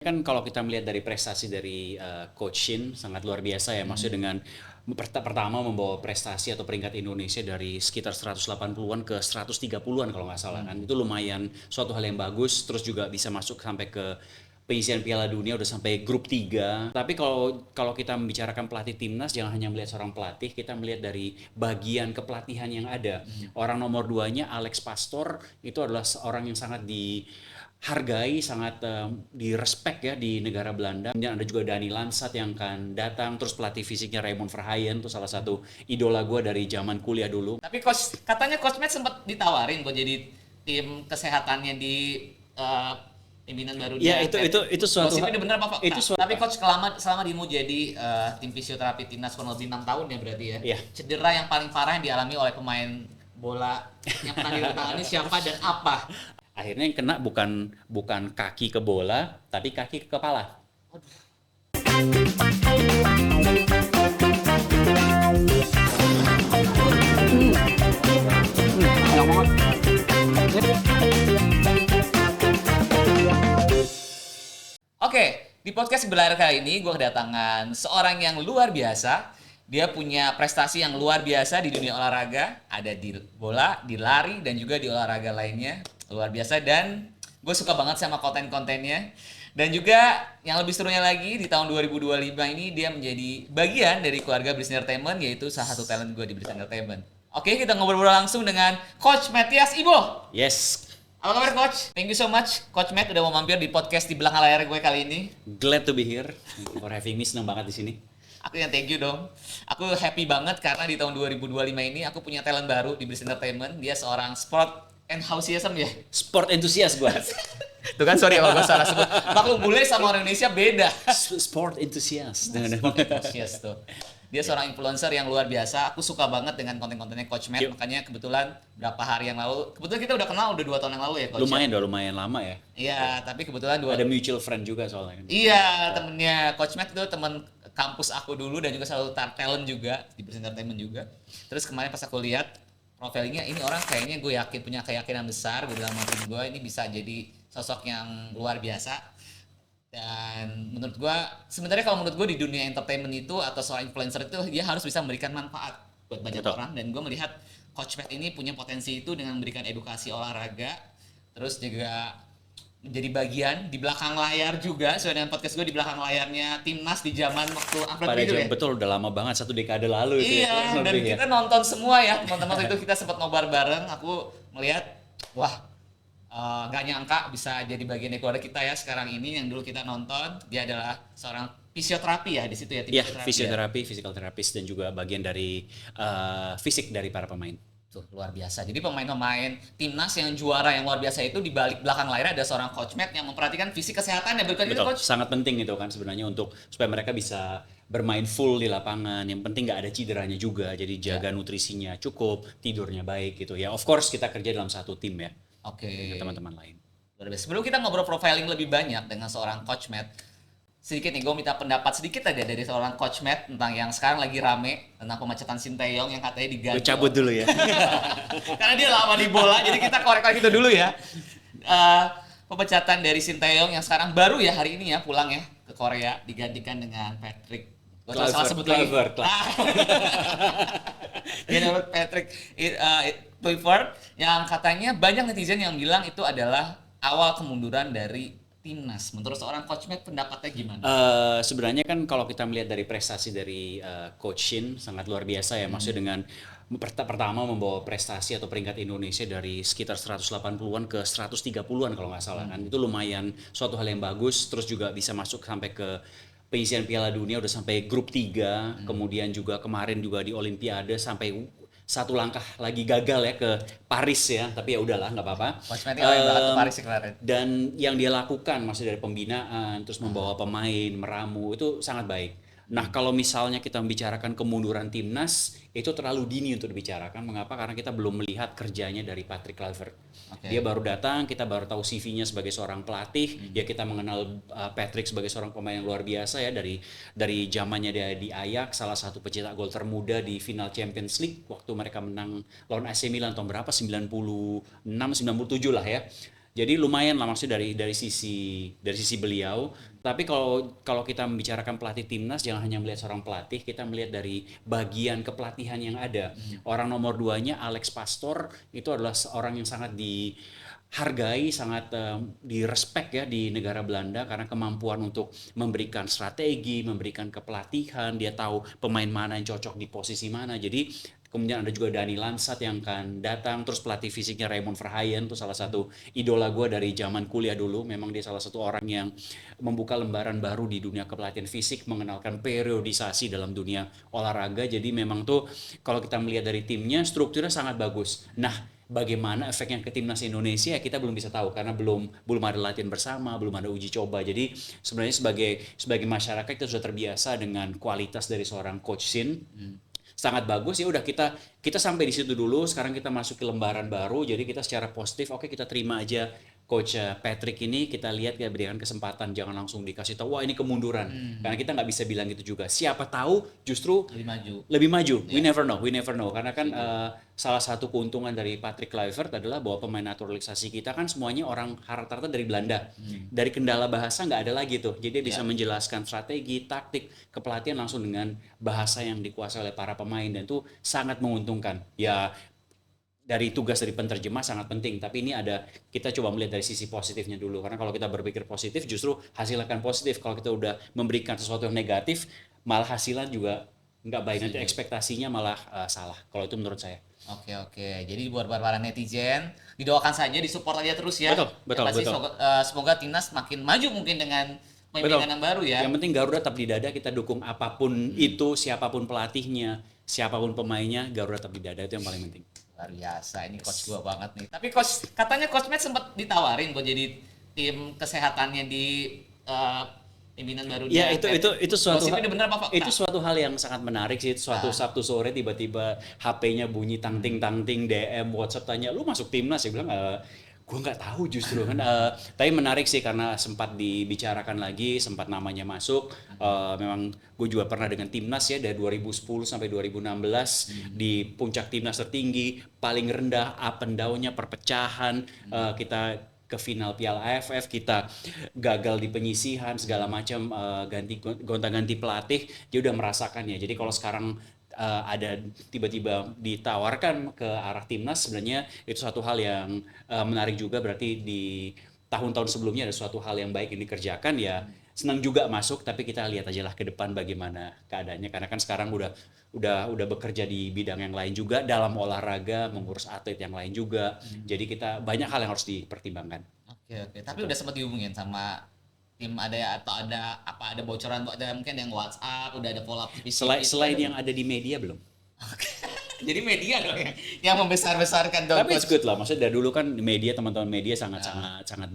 Kan kalau kita melihat dari prestasi dari Coach Shin sangat luar biasa ya, maksudnya dengan pertama membawa prestasi atau peringkat Indonesia dari sekitar 180-an ke 130-an kalau nggak salah kan. Itu lumayan suatu hal yang bagus, terus juga bisa masuk sampai ke penyisian Piala Dunia udah sampai grup 3. Tapi kalau kita membicarakan pelatih timnas, jangan hanya melihat seorang pelatih, kita melihat dari bagian kepelatihan yang ada. Orang nomor 2-nya Alex Pastor itu adalah seorang yang sangat dihargai, sangat direspek ya di negara Belanda. Kemudian ada juga Dani Lansat yang akan datang, terus pelatih fisiknya Raymond Verheyen, itu salah satu idola gue dari zaman kuliah dulu. Tapi katanya Coach Matt sempat ditawarin buat jadi tim kesehatannya di pimpinan baru Ya dia. itu suatu Gosip ini bener apa fakta? itu suatu Tapi Coach selama dia mau jadi tim fisioterapi timnas kurang lebih 6 tahun ya berarti ya. Iya. Cedera yang paling parah yang dialami oleh pemain bola yang pernah ditangani siapa dan apa? akhirnya yang kena bukan kaki ke bola, tapi kaki ke kepala. Oke, di podcast Belayar kali ini gue kedatangan seorang yang luar biasa. Dia punya prestasi yang luar biasa di dunia olahraga. Ada di bola, di lari, dan juga di olahraga lainnya. Luar biasa, dan gue suka banget sama konten-kontennya. Dan juga yang lebih serunya lagi, di tahun 2025 ini dia menjadi bagian dari keluarga Bliss Entertainment, yaitu salah satu talent gue di Bliss Entertainment. Oke, kita ngobrol-ngobrol langsung dengan Coach Mathias Ibo. Yes, Apa kabar Coach? Thank you so much Coach Matt udah mau mampir di podcast di belakang layar gue kali ini. glad to be here for having me, senang banget di sini. Aku yang thank you dong. Aku happy banget karena di tahun 2025 ini aku punya talent baru di Bliss Entertainment. Dia seorang sport enthusiasm ya. Sport enthusiast gue. Tuh kan, sorry kalau gue salah sebut. Maklum bule sama orang Indonesia beda. Sport enthusiast. Sport enthusiast tuh. Dia seorang influencer yang luar biasa. Aku suka banget dengan konten-kontennya Coach Matt. Yuk. Makanya kebetulan berapa hari yang lalu, kebetulan kita udah kenal udah 2 tahun yang lalu ya Coach. Lumayan lama ya. Iya, tapi kebetulan Ada mutual friend juga soalnya kan. Iya, temennya Coach Matt itu teman kampus aku dulu dan juga selalu talent juga di Bliss Entertainment juga. Terus kemarin pas aku lihat profilnya, ini orang kayaknya gue yakin punya keyakinan besar, gue bilang sama tim gue ini bisa jadi sosok yang luar biasa. Dan menurut gue, sebenarnya kalau menurut gue di dunia entertainment itu atau seorang influencer itu dia harus bisa memberikan manfaat buat banyak Betul. orang. Dan gue melihat Coach Matt ini punya potensi itu dengan memberikan edukasi olahraga, terus juga menjadi bagian di belakang layar juga, sesuai dengan podcast gue di belakang layarnya timnas di zaman waktu Alfred Pada Riedel zaman ya. betul udah lama banget, 1 dekade lalu itu Iya, ya. dan Lebih ya. kita nonton semua ya teman-teman. Waktu itu kita sempat nobar bareng. Aku melihat, wah, nggak nyangka bisa jadi bagian dari keluarga kita ya sekarang ini. Yang dulu kita nonton, dia adalah seorang fisioterapi ya di situ ya, tim Iya, fisioterapi ya. fisioterapi, physical therapist, dan juga bagian dari fisik dari para pemain. Tuh, luar biasa. Jadi pemain-pemain timnas yang juara yang luar biasa itu di balik belakang layar ada seorang Coach Matt yang memperhatikan fisik kesehatannya. Bukan gitu Betul, Coach? sangat penting itu kan sebenarnya untuk supaya mereka bisa bermain full di lapangan. Yang penting nggak ada cederanya juga, jadi jaga nutrisinya cukup, tidurnya baik gitu ya. Of course kita kerja dalam satu tim ya Oke. dengan teman-teman lain. Luar biasa. Sebelum kita ngobrol profiling lebih banyak dengan seorang Coach Matt, sedikit nih gue minta pendapat sedikit aja dari seorang Coach Matt tentang yang sekarang lagi rame tentang pemecatan Sinteyong yang katanya diganti. Lu cabut dulu ya. Karena dia lama di bola, jadi kita korek-korek itu dulu ya. Pemecatan dari Sinteyong yang sekarang baru ya hari ini ya pulang ya ke Korea, digantikan dengan Patrick. Gue salah sebut lagi. Kluivert. Dia namanya Patrick Kluivert yang katanya banyak netizen yang bilang itu adalah awal kemunduran dari timnas. Menurut seorang Coach Matt pendapatnya gimana? Sebenarnya kan kalau kita melihat dari prestasi dari Coach Shin sangat luar biasa ya, maksudnya dengan pertama membawa prestasi atau peringkat Indonesia dari sekitar 180-an ke 130-an kalau nggak salah kan. Itu lumayan suatu hal yang bagus, terus juga bisa masuk sampai ke penyisian Piala Dunia udah sampai grup 3, kemudian juga kemarin juga di Olimpiade sampai satu langkah lagi gagal ya ke Paris ya, tapi ya udahlah nggak apa-apa. Coach Matt keren banget ke Paris kemarin. Dan yang dia lakukan masih dari pembinaan, terus membawa pemain, meramu, itu sangat baik. Nah, kalau misalnya kita membicarakan kemunduran timnas, itu terlalu dini untuk dibicarakan. Mengapa? Karena kita belum melihat kerjanya dari Patrick Kluivert. Oke. Dia baru datang, kita baru tahu CV-nya sebagai seorang pelatih. Ya kita mengenal Patrick sebagai seorang pemain yang luar biasa ya, dari zamannya dia di Ajax, salah satu pencetak gol termuda di final Champions League waktu mereka menang lawan AC Milan tahun berapa? 96, 97 lah ya. Jadi lumayan lah maksudnya dari sisi beliau. Tapi kalau kita membicarakan pelatih timnas, jangan hanya melihat seorang pelatih, kita melihat dari bagian kepelatihan yang ada. Orang nomor duanya Alex Pastor itu adalah seorang yang sangat dihargai, sangat direspek ya di negara Belanda karena kemampuan untuk memberikan strategi, memberikan kepelatihan, dia tahu pemain mana yang cocok di posisi mana. Jadi kemudian ada juga Dani Lansat yang akan datang, terus pelatih fisiknya Raymond Verheyen, itu salah satu idola gue dari zaman kuliah dulu. Memang dia salah satu orang yang membuka lembaran baru di dunia kepelatihan fisik, mengenalkan periodisasi dalam dunia olahraga. Jadi memang tuh kalau kita melihat dari timnya, strukturnya sangat bagus. Nah, bagaimana efeknya ke timnas Indonesia kita belum bisa tahu karena belum ada latihan bersama, belum ada uji coba. Jadi sebenarnya sebagai masyarakat kita sudah terbiasa dengan kualitas dari seorang coach Shin, sangat bagus. Ya udah, kita sampai di situ dulu. Sekarang kita masuk ke lembaran baru, jadi kita secara positif oke, kita terima aja coach Patrick ini. Kita lihat, kita berikan kesempatan, jangan langsung dikasih tahu wah ini kemunduran, karena kita nggak bisa bilang gitu juga. Siapa tahu justru lebih maju. We never know karena kan salah satu keuntungan dari Patrick Kluivert adalah bahwa pemain naturalisasi kita kan semuanya orang rata-rata dari Belanda. Dari kendala bahasa nggak ada lagi tuh, jadi dia bisa menjelaskan strategi, taktik, kepelatihan langsung dengan bahasa yang dikuasai oleh para pemain, dan itu sangat menguntungkan ya. Dari tugas dari penterjemah sangat penting, tapi ini kita coba melihat dari sisi positifnya dulu, karena kalau kita berpikir positif justru hasil akan positif. Kalau kita udah memberikan sesuatu yang negatif, malah hasilnya juga nggak baik, nanti ekspektasinya malah salah. Kalau itu menurut saya. Oke. Jadi buat para netizen, didoakan saja, disupport aja terus ya. Betul. Pasti semoga timnas makin maju mungkin dengan pemimpinan yang baru ya. Yang penting Garuda tetap di dada, kita dukung apapun itu, siapapun pelatihnya, siapapun pemainnya, Garuda tetap di dada, itu yang paling penting. Luar biasa, ini coach gua banget nih. Tapi katanya coach Matt sempat ditawarin buat jadi tim kesehatannya di pimpinan barunya. Ya itu suatu bener apa fakta? Itu suatu hal yang sangat menarik sih. Suatu Sabtu sore tiba-tiba HP-nya bunyi tangting DM WhatsApp tanya lu masuk timnas. Saya bilang gue nggak tahu justru kan. Tapi menarik sih karena sempat dibicarakan lagi, sempat namanya masuk. Memang gue juga pernah dengan timnas ya dari 2010 sampai 2016 di puncak timnas tertinggi, paling rendah up and down-nya, perpecahan. Kita ke final Piala AFF, kita gagal di penyisihan segala macam, gonta-ganti pelatih, dia udah merasakan ya. Jadi kalau sekarang ada tiba-tiba ditawarkan ke arah timnas, sebenarnya itu satu hal yang menarik juga. Berarti di tahun-tahun sebelumnya ada suatu hal yang baik yang dikerjakan ya. Senang juga masuk, tapi kita lihat aja lah ke depan bagaimana keadaannya, karena kan sekarang udah bekerja di bidang yang lain juga dalam olahraga, mengurus atlet yang lain juga. Jadi kita banyak hal yang harus dipertimbangkan. Oke. Tapi udah sempat dihubungin sama tim ada bocoran, ada mungkin yang WhatsApp, udah ada follow up Selain yang ada di media belum? Jadi media dong yang membesar-besarkan dong. Tapi it's good lah, maksudnya dari dulu kan teman-teman media sangat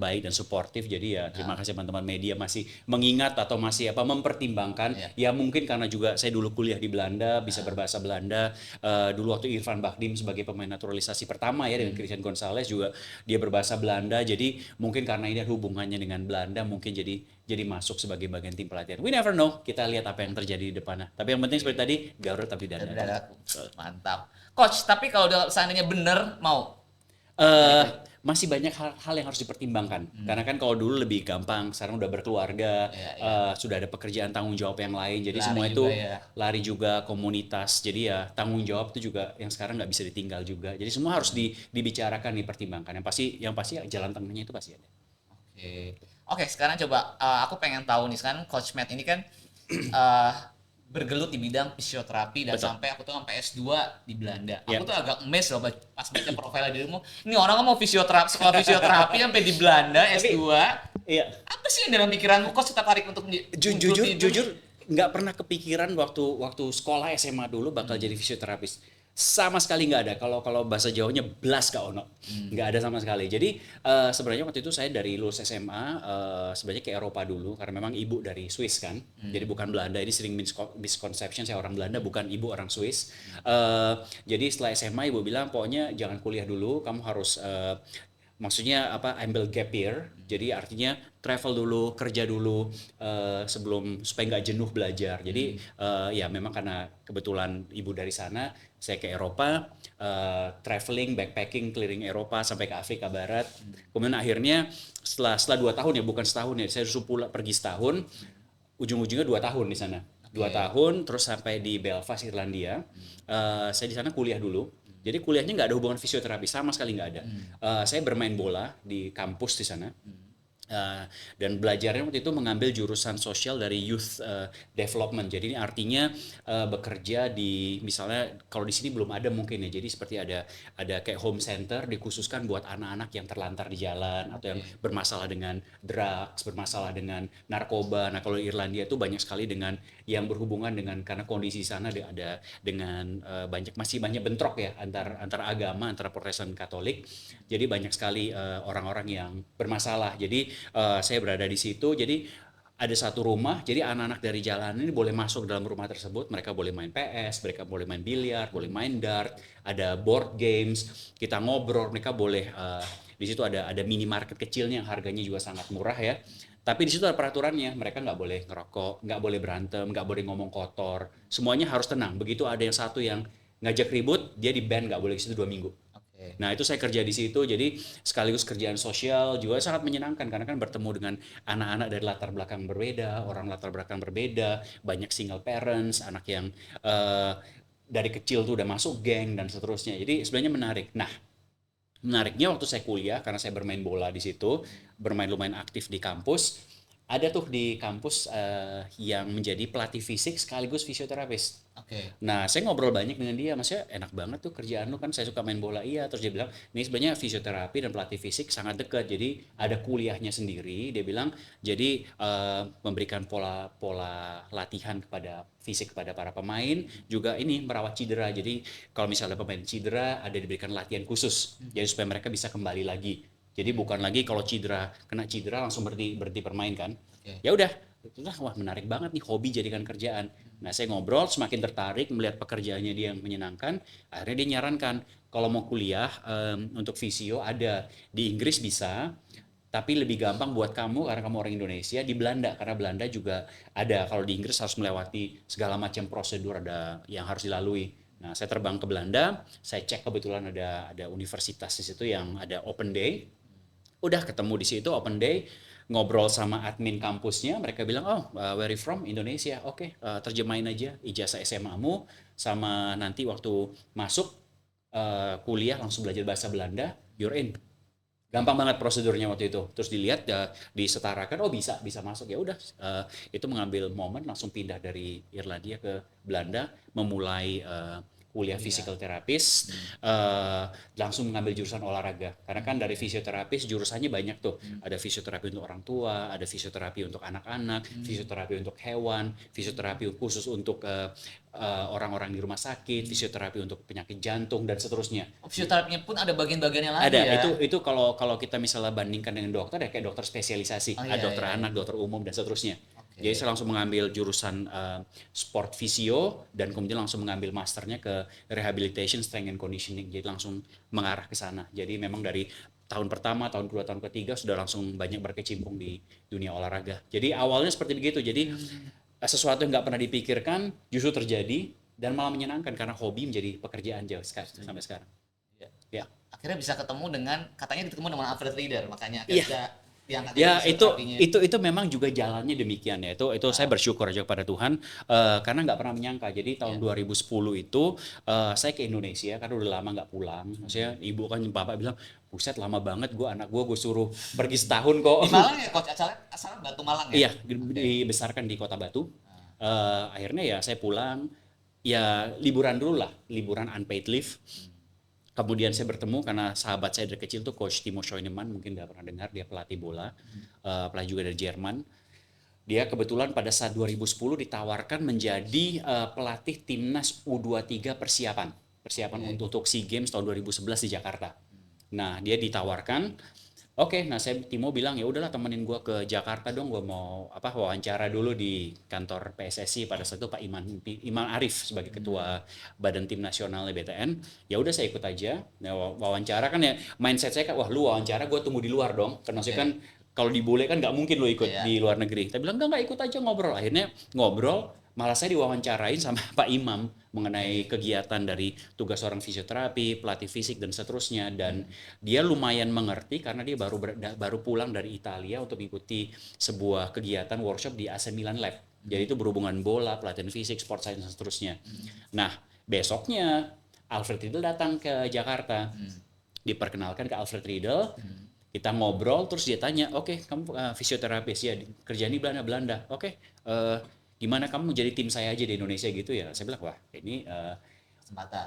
baik dan suportif. Jadi ya terima kasih teman-teman media masih mengingat atau masih mempertimbangkan. Ya mungkin karena juga saya dulu kuliah di Belanda, bisa berbahasa Belanda. Dulu waktu Irfan Bahdim sebagai pemain naturalisasi pertama ya dengan Christian Gonzalez juga dia berbahasa Belanda. Jadi mungkin karena ini ada hubungannya dengan Belanda, mungkin jadi masuk sebagai bagian tim pelatihan. We never know. Kita lihat apa yang terjadi di depannya. Tapi yang penting seperti tadi, Garuda tapi dada. Mantap. Coach, tapi kalau seandainya benar mau? Masih banyak hal yang harus dipertimbangkan. Karena kan kalau dulu lebih gampang, sekarang udah berkeluarga, sudah ada pekerjaan tanggung jawab yang lain. Jadi lari semua itu lari juga, komunitas. Jadi ya tanggung jawab itu juga yang sekarang nggak bisa ditinggal juga. Jadi semua harus dibicarakan, dipertimbangkan. Yang pasti jalan tengahnya itu pasti ada. Oke, sekarang coba aku pengen tahu nih, sekarang Coach Matt ini kan bergelut di bidang fisioterapi dan sampai S2 di Belanda. Aku tuh agak amazed loh pas baca profil dirimu. Ini orang mau sekolah fisioterapi sampai di Belanda S2. Iya. Apa sih yang dalam pikiranmu kok tertarik untuk jujur nggak pernah kepikiran waktu sekolah SMA dulu bakal jadi fisioterapis. Sama sekali nggak ada. Kalau bahasa Jawanya blas gak ono, nggak ada sama sekali. Jadi sebenarnya waktu itu saya dari lulus SMA sebenarnya ke Eropa dulu karena memang ibu dari Swiss kan, jadi bukan Belanda. Ini sering misconception saya orang Belanda, bukan, ibu orang Swiss. Jadi setelah SMA ibu bilang pokoknya jangan kuliah dulu, kamu harus maksudnya apa, ambil gap year, jadi artinya travel dulu, kerja dulu, sebelum supaya nggak jenuh belajar. Jadi ya memang karena kebetulan ibu dari sana, saya ke Eropa, traveling, backpacking, keliling Eropa sampai ke Afrika Barat. Kemudian akhirnya setelah 2 tahun ya, bukan setahun ya, saya sudah pulang pergi setahun, ujung-ujungnya 2 tahun di sana. 2 tahun terus sampai di Belfast, Irlandia. Saya di sana kuliah dulu. Jadi kuliahnya nggak ada hubungan fisioterapi, sama sekali nggak ada. Saya bermain bola di kampus di sana. Dan belajarnya waktu itu mengambil jurusan sosial dari youth development. Jadi ini artinya bekerja di, misalnya kalau di sini belum ada mungkin ya. Jadi seperti ada kayak home center dikhususkan buat anak-anak yang terlantar di jalan atau yang bermasalah dengan drugs, bermasalah dengan narkoba. Nah, kalau di Irlandia itu banyak sekali dengan yang berhubungan dengan, karena kondisi di sana ada dengan masih banyak bentrok ya antar agama, antara Protestan dan Katolik. Jadi banyak sekali orang-orang yang bermasalah. Jadi saya berada di situ, jadi ada satu rumah, jadi anak-anak dari jalanan ini boleh masuk dalam rumah tersebut, mereka boleh main PS, mereka boleh main biliar, boleh main dart, ada board games, kita ngobrol, mereka boleh di situ ada minimarket kecilnya yang harganya juga sangat murah ya. Tapi di situ ada peraturannya, mereka nggak boleh ngerokok, nggak boleh berantem, nggak boleh ngomong kotor, semuanya harus tenang. Begitu ada yang satu yang ngajak ribut, dia di ban, nggak boleh ke situ 2 minggu. Nah, itu saya kerja di situ, jadi sekaligus kerjaan sosial juga sangat menyenangkan karena kan bertemu dengan anak-anak dari latar belakang berbeda, orang latar belakang berbeda, banyak single parents, anak yang dari kecil tuh udah masuk geng dan seterusnya. Jadi sebenarnya menarik. Nah, menariknya waktu saya kuliah, karena saya bermain bola di situ, bermain lumayan aktif di kampus, ada tuh di kampus yang menjadi pelatih fisik sekaligus fisioterapis. Nah, saya ngobrol banyak dengan dia, maksudnya enak banget tuh kerjaan lu, kan saya suka main bola, iya. Terus dia bilang, ini sebenarnya fisioterapi dan pelatih fisik sangat dekat, jadi ada kuliahnya sendiri. Dia bilang, jadi memberikan pola latihan kepada fisik kepada para pemain, juga ini merawat cedera. Jadi kalau misalnya pemain cedera, ada diberikan latihan khusus, jadi supaya mereka bisa kembali lagi. Jadi bukan lagi kalau kena cedera langsung berhenti bermain kan. Ya udah, wah menarik banget nih, hobi jadikan kerjaan. Nah, saya ngobrol, semakin tertarik melihat pekerjaannya dia yang menyenangkan. Akhirnya dia nyarankan kalau mau kuliah untuk fisio ada di Inggris bisa, tapi lebih gampang buat kamu karena kamu orang Indonesia di Belanda, karena Belanda juga ada. Kalau di Inggris harus melewati segala macam prosedur ada yang harus dilalui. Nah, saya terbang ke Belanda, saya cek kebetulan ada universitas di situ yang ada open day. Udah ketemu di situ open day, ngobrol sama admin kampusnya, mereka bilang, oh where you from? Indonesia. Oke, terjemahin aja ijazah SMA-mu, sama nanti waktu masuk kuliah langsung belajar bahasa Belanda, you're in. Gampang banget prosedurnya waktu itu. Terus dilihat, disetarakan, oh bisa masuk. Ya udah, itu mengambil momen langsung pindah dari Irlandia ke Belanda, memulai kuliah physical therapist, langsung mengambil jurusan olahraga. Karena kan dari fisioterapis jurusannya banyak tuh. Ada fisioterapi untuk orang tua, ada fisioterapi untuk anak-anak, fisioterapi untuk hewan, fisioterapi khusus untuk orang-orang di rumah sakit, fisioterapi untuk penyakit jantung dan seterusnya. Fisioterapinya pun ada bagian-bagiannya lagi Ada, ya. itu kalau kita misalnya bandingkan dengan dokter ya kayak dokter spesialisasi, ada dokter anak, dokter umum dan seterusnya. Jadi saya langsung mengambil jurusan sport fisio dan kemudian langsung mengambil masternya ke rehabilitation strength and conditioning. Jadi langsung mengarah ke sana. Jadi memang dari tahun pertama, tahun kedua, tahun ketiga sudah langsung banyak berkecimpung di dunia olahraga. Jadi awalnya seperti begitu. Jadi sesuatu yang nggak pernah dipikirkan justru terjadi dan malah menyenangkan karena hobi menjadi pekerjaan jauh sampai sekarang. Ya. Akhirnya bisa ketemu dengan, katanya ketemu dengan Alfred Rieder, makanya Iya. diangkat Ya fisioterapinya. itu memang juga jalannya demikian ya. Itu saya bersyukur aja kepada Tuhan karena nggak pernah menyangka. Jadi tahun 2010 itu saya ke Indonesia karena udah lama nggak pulang. Maksudnya ibu kan bapak bilang, buset lama banget anak gue suruh pergi setahun kok. Di Malang ya, coach, asalnya Batu Malang ya? Iya, dibesarkan di Kota Batu. Akhirnya ya saya pulang, ya liburan dulu lah, liburan unpaid leave. Kemudian saya bertemu karena sahabat saya dari kecil tuh Coach Timo Scheunemann, mungkin udah pernah dengar, dia pelatih bola, pelatih juga dari Jerman. Dia kebetulan pada saat 2010 ditawarkan menjadi pelatih timnas U23 persiapan untuk SEA Games tahun 2011 di Jakarta. Nah, dia ditawarkan, Oke, nah Timo bilang ya udahlah temenin gua ke Jakarta dong, gua mau wawancara dulu di kantor PSSI pada saat itu Pak Iman Arif sebagai ketua Badan Tim Nasional BTN. Ya udah saya ikut aja. Nah, wawancara kan ya mindset saya kan wah lu wawancara gua tunggu di luar dong. Karena maksudnya kan kalau dibule kan nggak mungkin lu ikut Iya. di luar negeri. Kita bilang enggak ikut aja ngobrol. Akhirnya ngobrol, malah saya diwawancarain sama Pak Imam mengenai kegiatan dari tugas seorang fisioterapi, pelatih fisik dan seterusnya, dan dia lumayan mengerti karena dia baru pulang dari Italia untuk mengikuti sebuah kegiatan workshop di AC Milan Lab. Jadi itu berhubungan bola, pelatihan fisik, sport science dan seterusnya. Nah, besoknya Alfred Riedel datang ke Jakarta. Diperkenalkan ke Alfred Riedel, kita ngobrol terus dia tanya, oke kamu fisioterapis ya kerja di Belanda, oke gimana kamu jadi tim saya aja di Indonesia gitu ya. Saya bilang wah ini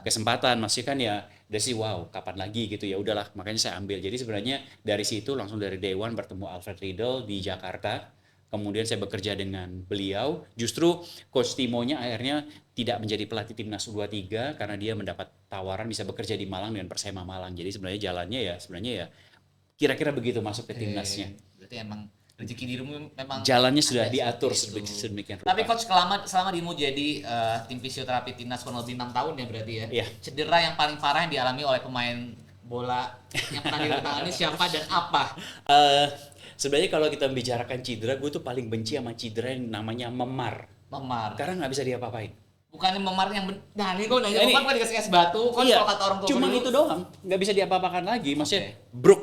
kesempatan masih kan ya dari sih wow kapan lagi gitu ya udahlah makanya saya ambil. Jadi sebenarnya dari situ langsung dari day one bertemu Alfred Riedel di Jakarta, kemudian saya bekerja dengan beliau. Justru Coach Timonya akhirnya tidak menjadi pelatih timnas U23 karena dia mendapat tawaran bisa bekerja di Malang dengan Persema Malang. Jadi sebenarnya jalannya ya kira-kira begitu masuk ke timnasnya. Berarti emang rezeki dirimu memang Jalannya sudah ada diatur seperti itu. sedemikian rupa. Tapi coach selama dirimu jadi tim fisioterapi timnas kurang lebih 6 tahun ya berarti ya. Iya. Cedera yang paling parah yang dialami oleh pemain bola yang pernah ditangani siapa dan apa? Sebenarnya kalau kita membicarakan cedera, gue tuh paling benci sama cedera yang namanya memar. Memar. Karena nggak bisa diapa-apain. Bukannya memar yang nah ini gue nanya Ini- memar kan dikasih es batu, kan Iya, kalau kata orang tua cuman dulu, itu doang, nggak bisa diapa-apakan lagi. Maksudnya Oke. bruk,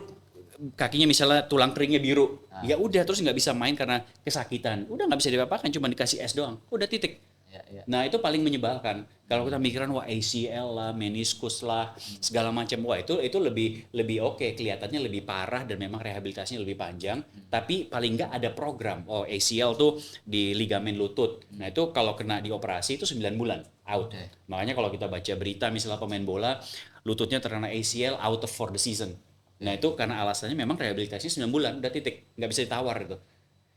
kakinya misalnya tulang keringnya biru, ya udah terus nggak bisa main karena kesakitan. Udah nggak bisa diapa-apakan, cuma dikasih es doang, udah titik. Ya, ya. Nah itu paling menyebalkan. Kalau kita mikiran wah ACL lah, meniskus lah, segala macam, wah itu lebih oke, kelihatannya lebih parah dan memang rehabilitasinya lebih panjang. Tapi paling nggak ada program. Oh ACL tuh di ligamen lutut. Nah itu kalau kena dioperasi itu 9 bulan out. Oke. Makanya kalau kita baca berita misalnya pemain bola lututnya terkena ACL out of for the season. Nah itu karena alasannya memang rehabilitasinya 9 bulan, udah titik, nggak bisa ditawar itu.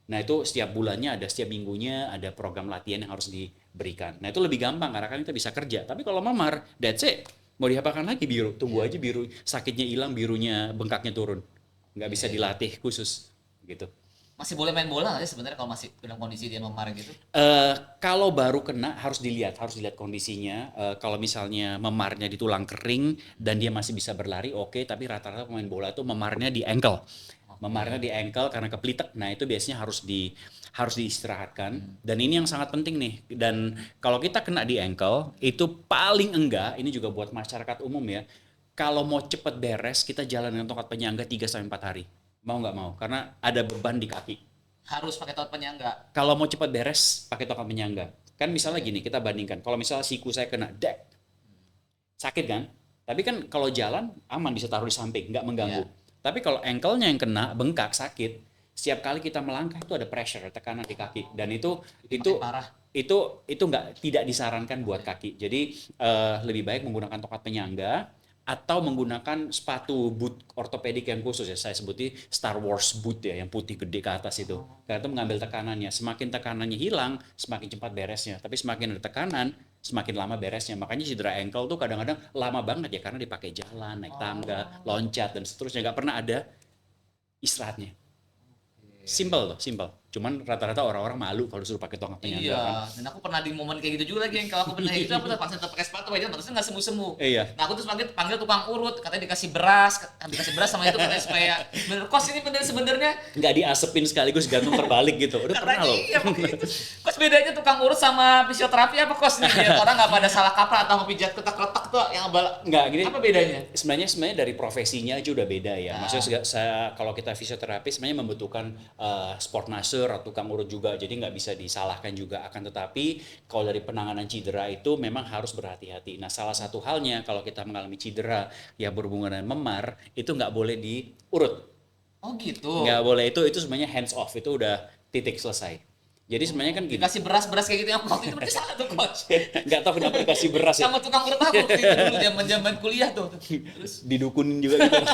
Nah itu setiap bulannya ada, setiap minggunya ada program latihan yang harus diberikan. Nah itu lebih gampang karena kan kita bisa kerja. Tapi kalau memar, that's it. Mau diapakan lagi biru? Tunggu aja biru, sakitnya hilang, birunya bengkaknya turun. Nggak bisa dilatih khusus gitu. Masih boleh main bola nggak sih sebenarnya kalau masih dalam kondisi dia memar gitu? Kalau baru kena harus dilihat kondisinya. Kalau misalnya memarnya di tulang kering dan dia masih bisa berlari, oke. Tapi rata-rata pemain bola itu memarnya di ankle. Memarnya di ankle karena kepelitek. Nah itu biasanya harus diistirahatkan. Dan ini yang sangat penting nih. Dan kalau kita kena di ankle itu paling enggak, ini juga buat masyarakat umum ya. Kalau mau cepet beres, kita jalan dengan tongkat penyangga 3-4 hari. Mau nggak mau? Karena ada beban di kaki. Harus pakai tongkat penyangga. Kalau mau cepat beres, pakai tongkat penyangga. Kan misalnya gini, kita bandingkan. Kalau misalnya siku saya kena dek, sakit kan? Tapi kan kalau jalan aman bisa taruh di samping, nggak mengganggu. Tapi kalau ankle-nya yang kena bengkak sakit, setiap kali kita melangkah itu ada pressure, tekanan di kaki, dan itu Makin parah. nggak tidak disarankan buat kaki. Jadi lebih baik menggunakan tongkat penyangga atau menggunakan sepatu boot ortopedik yang khusus ya, saya sebutin Star Wars boot ya, yang putih gede ke atas itu. Karena itu mengambil tekanannya. Semakin tekanannya hilang, semakin cepat beresnya. Tapi semakin ada tekanan, semakin lama beresnya. Makanya cedera ankle tuh kadang-kadang lama banget ya, karena dipakai jalan, naik tangga, loncat dan seterusnya. Nggak pernah ada istirahatnya. Simple tuh, simple. Cuman rata-rata orang-orang malu kalau suruh pakai tongkat penyangga kan. Iya, dan aku pernah di momen kayak gitu juga lagi yang kalau aku pernah gitu aku terpaksa pakai sepatu aja terusnya nggak semu-semu. Iya. Nah aku terus panggil tukang urut, katanya dikasih beras sama itu katanya supaya bener kos ini bener sebenarnya. Nggak diasepin sekaligus gantung terbalik gitu. Udah pernah Katanya loh. iya waktu itu. Kos bedanya tukang urut sama fisioterapi apa kos nih? Biar orang nggak pada salah kaprah atau mau pijat ketak-ketak tuh yang Nggak, gini. apa bedanya? Sebenarnya dari profesinya aja udah beda ya. Maksudnya kalau kita fisioterapi sebenarnya membutuhkan sport nurse atau tukang urut juga. Jadi nggak bisa disalahkan juga. Akan tetapi kalau dari penanganan cedera itu memang harus berhati-hati. Nah salah satu halnya kalau kita mengalami cedera yang berhubungan dengan memar itu nggak boleh diurut. Oh gitu. Nggak boleh, itu sebenarnya hands off, itu udah titik selesai. Jadi sebenarnya kan gini. Dikasih beras kayak gitu yang waktu itu berarti salah tuh coach. Nggak tahu kenapa dikasih beras ya. Sama tukang urut aku waktu itu dulu zaman kuliah tuh. Terus Didukunin juga gitu.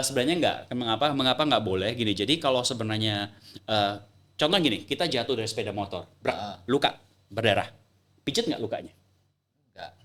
Sebenarnya enggak. Mengapa nggak boleh gini. Jadi kalau sebenarnya contoh gini, kita jatuh dari sepeda motor, luka, berdarah. Pijet nggak lukanya?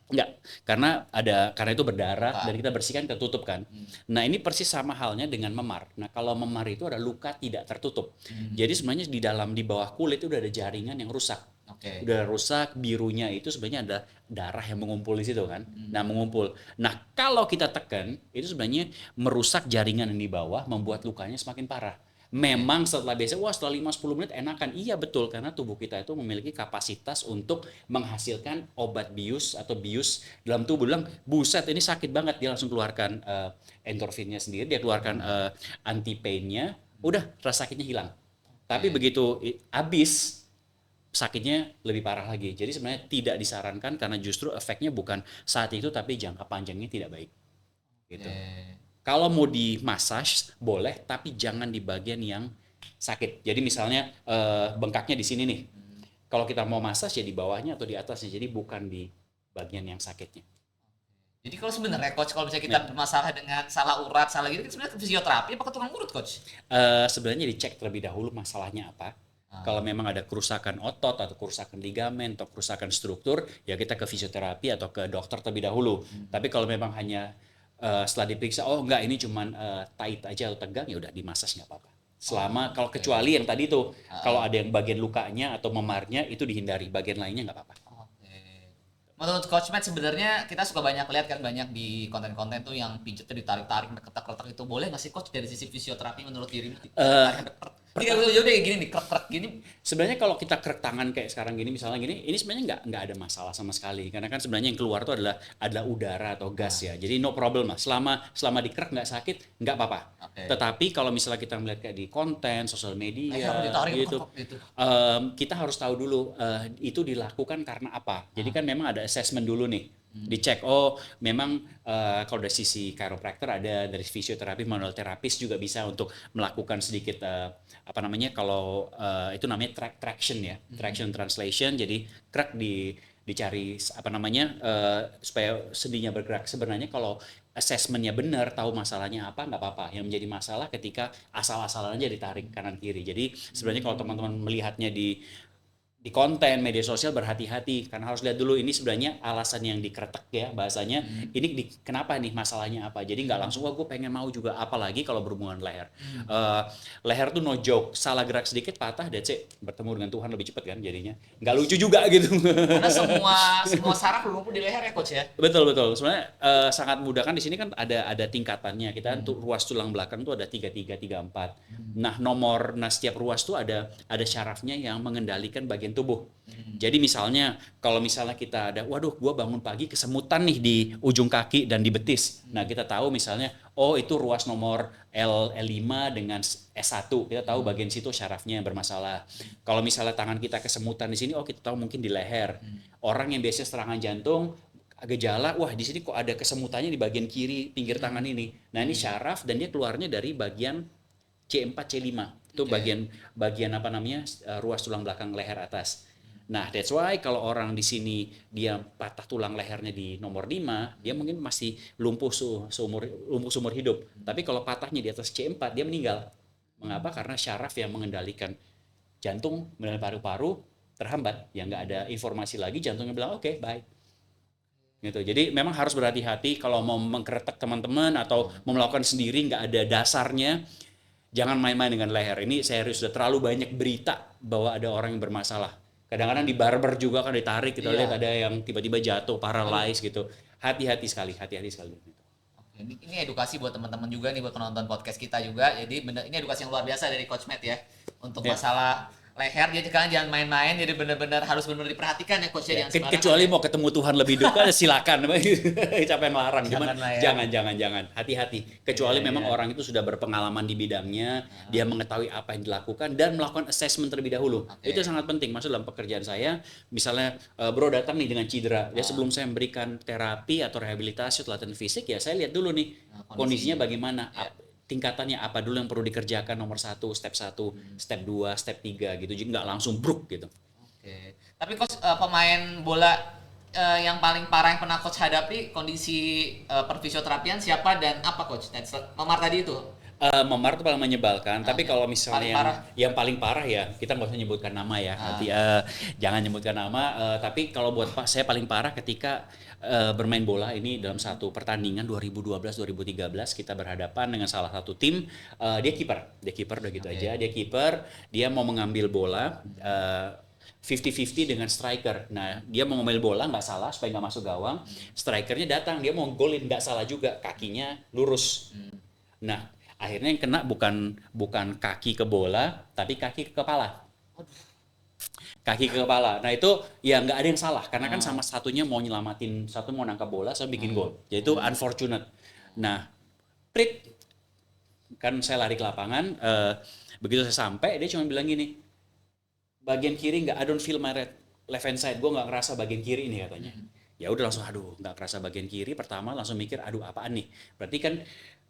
Enggak, karena itu berdarah Luka. dan kita bersihkan, kita tutup kan. Nah, ini persis sama halnya dengan memar. Nah, kalau memar itu ada luka tidak tertutup. Jadi sebenarnya di bawah kulit itu udah ada jaringan yang rusak. Oke. Udah rusak, birunya itu sebenarnya ada darah yang mengumpul di situ kan. Nah, mengumpul. Nah, kalau kita tekan, itu sebenarnya merusak jaringan yang di bawah, membuat lukanya semakin parah. Memang setelah 5-10 menit enakan. Iya betul, karena tubuh kita itu memiliki kapasitas untuk menghasilkan obat bius atau bius dalam tubuh. Bilang, buset ini sakit banget. Dia langsung keluarkan endorfinnya sendiri, dia keluarkan anti pain-nya, udah rasa sakitnya hilang. Tapi begitu habis, sakitnya lebih parah lagi. Jadi sebenarnya tidak disarankan karena justru efeknya bukan saat itu tapi jangka panjangnya tidak baik. Gitu. Kalau mau di massage boleh, tapi jangan di bagian yang sakit. Jadi misalnya bengkaknya di sini nih. Kalau kita mau massage ya di bawahnya atau di atasnya. Jadi bukan di bagian yang sakitnya. Jadi kalau sebenarnya coach, kalau misalnya kita bermasalah dengan salah urat, salah gitu, sebenarnya ke fisioterapi apa ke tukang urut coach? Sebenarnya dicek terlebih dahulu masalahnya apa. Kalau memang ada kerusakan otot atau kerusakan ligamen atau kerusakan struktur, ya kita ke fisioterapi atau ke dokter terlebih dahulu. Tapi kalau memang hanya setelah diperiksa, oh enggak ini cuman tight aja atau tegang, ya udah dimasas nggak apa-apa. Selama kalau kecuali yang tadi tuh, kalau ada yang bagian lukanya atau memarnya itu dihindari, bagian lainnya nggak apa-apa. Oke. Menurut Coach Matt sebenarnya kita suka banyak lihat kan banyak di konten-konten tuh yang pijetnya ditarik-tarik, ketak-ketak itu boleh nggak sih Coach dari sisi fisioterapi menurut dirimu? Tidak boleh deh gini nih, krek-krek gini. Sebenarnya kalau kita krek tangan kayak sekarang gini misalnya gini, ini sebenarnya nggak ada masalah sama sekali karena kan sebenarnya yang keluar itu adalah udara atau gas ya. Jadi no problem lah. Selama dikrek nggak sakit nggak apa-apa. Tetapi kalau misalnya kita melihat kayak di konten sosial media gitu, kita harus tahu dulu itu dilakukan karena apa. Jadi kan memang ada assessment dulu nih. Dicek, oh memang kalau dari sisi chiropractor ada, dari fisioterapi, manual terapis juga bisa untuk melakukan sedikit apa namanya, kalau itu namanya traction ya, traction translation. Jadi crack dicari apa namanya supaya sendinya bergerak. Sebenarnya kalau assessmentnya benar, tahu masalahnya apa, nggak apa-apa. Yang menjadi masalah ketika asal-asalan aja ditarik kanan kiri. Jadi sebenarnya kalau teman-teman melihatnya di konten media sosial, berhati-hati karena harus lihat dulu ini sebenarnya alasan yang dikretek ya bahasanya, ini kenapa nih, masalahnya apa. Jadi nggak langsung wah gue pengen mau juga, apalagi kalau berhubungan leher. Leher tuh no joke, salah gerak sedikit patah, that's it, bertemu dengan Tuhan lebih cepat kan jadinya, nggak lucu juga gitu. Karena semua saraf berkumpul di leher ya Coach ya. Betul sebenarnya sangat mudah kan. Di sini kan ada tingkatannya, kita tuh ruas tulang belakang tuh ada 33, 34. Nah setiap ruas tuh ada syarafnya yang mengendalikan bagian tubuh. Jadi misalnya kalau misalnya kita ada, waduh gua bangun pagi kesemutan nih di ujung kaki dan di betis. Nah kita tahu misalnya, oh itu ruas nomor L5 dengan S1. Kita tahu bagian situ syarafnya yang bermasalah. Kalau misalnya tangan kita kesemutan di sini, oh kita tahu mungkin di leher. Orang yang biasanya serangan jantung, gejala, wah di sini kok ada kesemutannya di bagian kiri pinggir tangan ini. Nah ini syaraf dan dia keluarnya dari bagian C4 C5. Itu bagian apa namanya, ruas tulang belakang leher atas. Nah, that's why kalau orang di sini dia patah tulang lehernya di nomor 5, dia mungkin masih lumpuh seumur hidup. Tapi kalau patahnya di atas C4, dia meninggal. Mengapa? Karena syaraf yang mengendalikan jantung, mengendalikan paru-paru terhambat. Ya nggak ada informasi lagi, jantungnya bilang oke, bye. Gitu. Jadi memang harus berhati-hati kalau mau mengkretek teman-teman atau mau melakukan sendiri nggak ada dasarnya. Jangan main-main dengan leher. Ini serius, sudah terlalu banyak berita bahwa ada orang yang bermasalah. Kadang-kadang di barber juga kan ditarik, kita lihat ada yang tiba-tiba jatuh, paralyzed gitu. Hati-hati sekali. Oke, ini edukasi buat teman-teman juga nih, buat penonton podcast kita juga. Jadi ini edukasi yang luar biasa dari Coach Matt ya. Untuk masalah leher, jadi kalian jangan main-main, jadi benar-benar harus benar-benar diperhatikan ya Coach ya. Kecuali mau ketemu Tuhan lebih dekat, silakan. Siapa yang larang? Jangan. Hati-hati. Kecuali memang orang itu sudah berpengalaman di bidangnya, dia mengetahui apa yang dilakukan dan melakukan assessment terlebih dahulu. Itu sangat penting. Maksud dalam pekerjaan saya, misalnya bro datang nih dengan cedera, ya sebelum saya memberikan terapi atau rehabilitasi atau latihan fisik, ya saya lihat dulu nih kondisinya bagaimana. Tingkatannya apa dulu yang perlu dikerjakan, nomor 1, step 1, step 2, step 3 gitu. Jadi nggak langsung bruk gitu. Oke. Tapi Coach, pemain bola yang paling parah yang pernah Coach hadapi kondisi perfisioterapian siapa dan apa Coach? Memar tadi itu? Memar itu paling menyebalkan, tapi kalau Paling misalnya parah. yang paling parah ya, kita nggak usah nyebutkan nama ya, nanti jangan nyebutkan nama, tapi kalau buat saya paling parah ketika bermain bola ini dalam satu pertandingan 2012-2013 kita berhadapan dengan salah satu tim, dia kiper udah gitu aja, dia mau mengambil bola, 50-50 dengan striker. Nah, dia mau ngambil bola nggak salah supaya nggak masuk gawang. Strikernya datang, dia mau golin nggak salah juga, kakinya lurus. Nah, akhirnya yang kena bukan kaki ke bola, tapi kaki ke kepala. Kaki ke kepala. Nah itu ya nggak ada yang salah, karena kan sama satunya mau nyelamatin, satu mau nangkap bola, satu bikin gol. Jadi itu unfortunate. Nah, prit kan saya lari ke lapangan, begitu saya sampai dia cuma bilang gini, bagian kiri nggak, I don't feel my left hand side, gue nggak ngerasa bagian kiri ini katanya. Ya udah langsung aduh nggak kerasa bagian kiri, pertama langsung mikir aduh apaan nih, berarti kan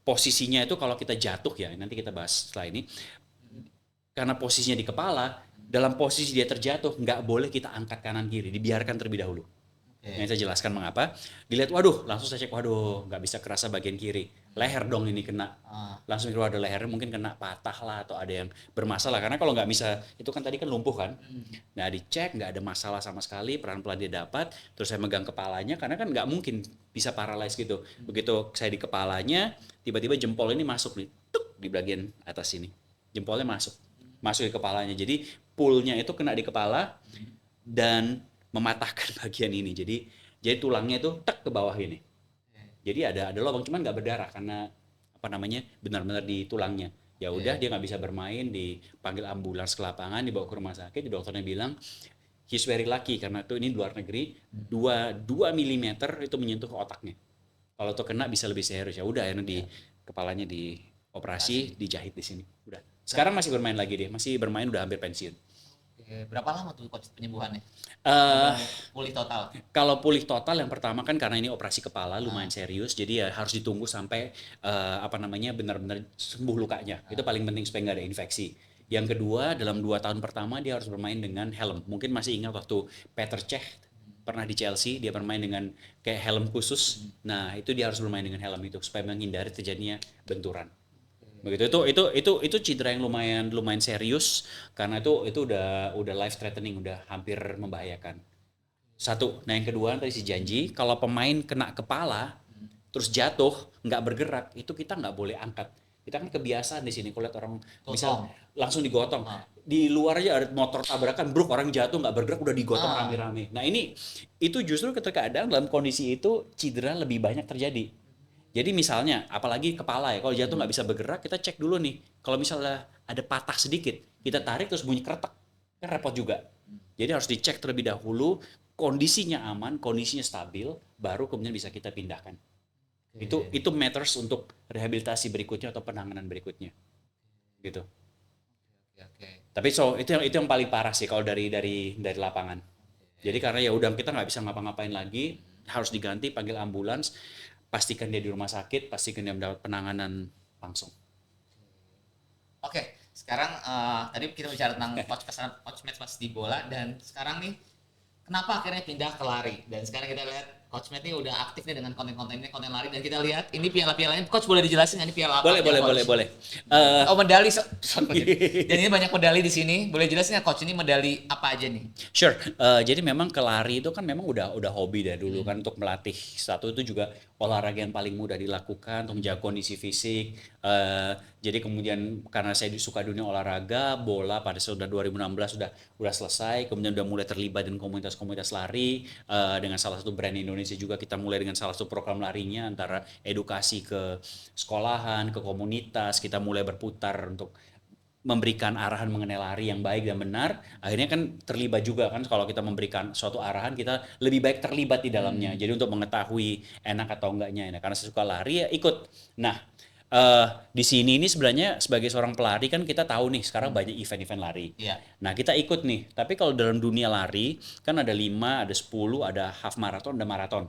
posisinya itu kalau kita jatuh ya, nanti kita bahas setelah ini, karena posisinya di kepala, dalam posisi dia terjatuh nggak boleh kita angkat kanan kiri, dibiarkan terlebih dahulu. Yang saya jelaskan mengapa. Dilihat, waduh, langsung saya cek, waduh, nggak bisa kerasa bagian kiri. Leher dong ini kena. Langsung keluar ada lehernya, mungkin kena patah lah atau ada yang bermasalah. Karena kalau nggak bisa, itu kan tadi kan lumpuh kan. Nah dicek, nggak ada masalah sama sekali, pelan-pelan dia dapat. Terus saya megang kepalanya, karena kan nggak mungkin bisa paralyze gitu. Begitu saya di kepalanya, tiba-tiba jempol ini masuk nih, tuk, di bagian atas sini. Jempolnya masuk di kepalanya. Jadi pullnya itu kena di kepala dan mematahkan bagian ini. Jadi tulangnya itu tek ke bawah ini. Jadi ada lubang, cuman nggak berdarah karena apa namanya benar-benar di tulangnya. Ya udah dia nggak bisa bermain, dipanggil ambulans ke lapangan, dibawa ke rumah sakit. Dokternya bilang he's very lucky karena itu ini luar negeri, 2 milimeter itu menyentuh otaknya. Kalau itu kena bisa lebih serius. Ya udah akhirnya di kepalanya dioperasi, dijahit di sini. Udah. Sekarang masih bermain lagi dia, masih bermain udah hampir pensiun. Berapa lama tuh coach penyembuhannya? Pulih total. Kalau pulih total yang pertama kan karena ini operasi kepala lumayan serius, jadi ya harus ditunggu sampai benar-benar sembuh lukanya. Itu paling penting supaya nggak ada infeksi. Yang kedua, dalam 2 tahun pertama dia harus bermain dengan helm. Mungkin masih ingat waktu Petr Cech pernah di Chelsea, dia bermain dengan kayak helm khusus. Nah itu dia harus bermain dengan helm itu supaya menghindari terjadinya benturan. Begitu itu cedera yang lumayan serius karena itu udah life threatening, udah hampir membahayakan. Satu. Nah yang kedua tadi si janji, kalau pemain kena kepala terus jatuh nggak bergerak, itu kita nggak boleh angkat. Kita kan kebiasaan di sini kalau lihat orang bisa langsung digotong. Di luar aja ada motor tabrakan, bruk, orang jatuh nggak bergerak udah digotong rame-rame. Nah itu justru kadang dalam kondisi itu cedera lebih banyak terjadi. Jadi misalnya, apalagi kepala ya, kalau jatuh nggak bisa bergerak, kita cek dulu nih. Kalau misalnya ada patah sedikit, kita tarik terus bunyi kretek, kan repot juga. Jadi harus dicek terlebih dahulu, kondisinya aman, kondisinya stabil, baru kemudian bisa kita pindahkan. Itu matters untuk rehabilitasi berikutnya atau penanganan berikutnya, gitu. Tapi itu yang paling parah sih kalau dari lapangan. Jadi karena ya udah kita nggak bisa ngapa-ngapain lagi, harus diganti, panggil ambulans. Pastikan dia di rumah sakit, pastikan dia mendapat penanganan langsung. Oke, sekarang tadi kita bicara tentang coach match pas di bola, dan sekarang nih kenapa akhirnya pindah ke lari, dan sekarang kita lihat Coach Matt ini udah aktif nih dengan konten-kontennya, konten lari, dan kita lihat ini piala-pialanya. Coach boleh dijelasin nggak ini piala apa? Boleh. Medali. Dan ini banyak medali di sini. Boleh jelasin nggak Coach ini medali apa aja nih? Sure. Jadi memang ke lari itu kan memang udah hobi dari dulu kan, untuk melatih. Satu itu juga olahraga yang paling mudah dilakukan untuk menjaga kondisi fisik. Jadi kemudian karena saya suka dunia olahraga, bola pada sudah 2016 udah selesai, kemudian udah mulai terlibat dengan komunitas-komunitas lari, dengan salah satu brand Indonesia juga kita mulai dengan salah satu program larinya, antara edukasi ke sekolahan, ke komunitas, kita mulai berputar untuk memberikan arahan mengenai lari yang baik dan benar. Akhirnya kan terlibat juga kan, kalau kita memberikan suatu arahan kita lebih baik terlibat di dalamnya. Jadi untuk mengetahui enak atau enggaknya. Nah, karena saya suka lari ya ikut. Nah, di sini ini sebenarnya sebagai seorang pelari kan kita tahu nih sekarang banyak event-event lari. Nah, kita ikut nih. Tapi kalau dalam dunia lari kan ada 5, ada 10, ada half marathon, ada maraton.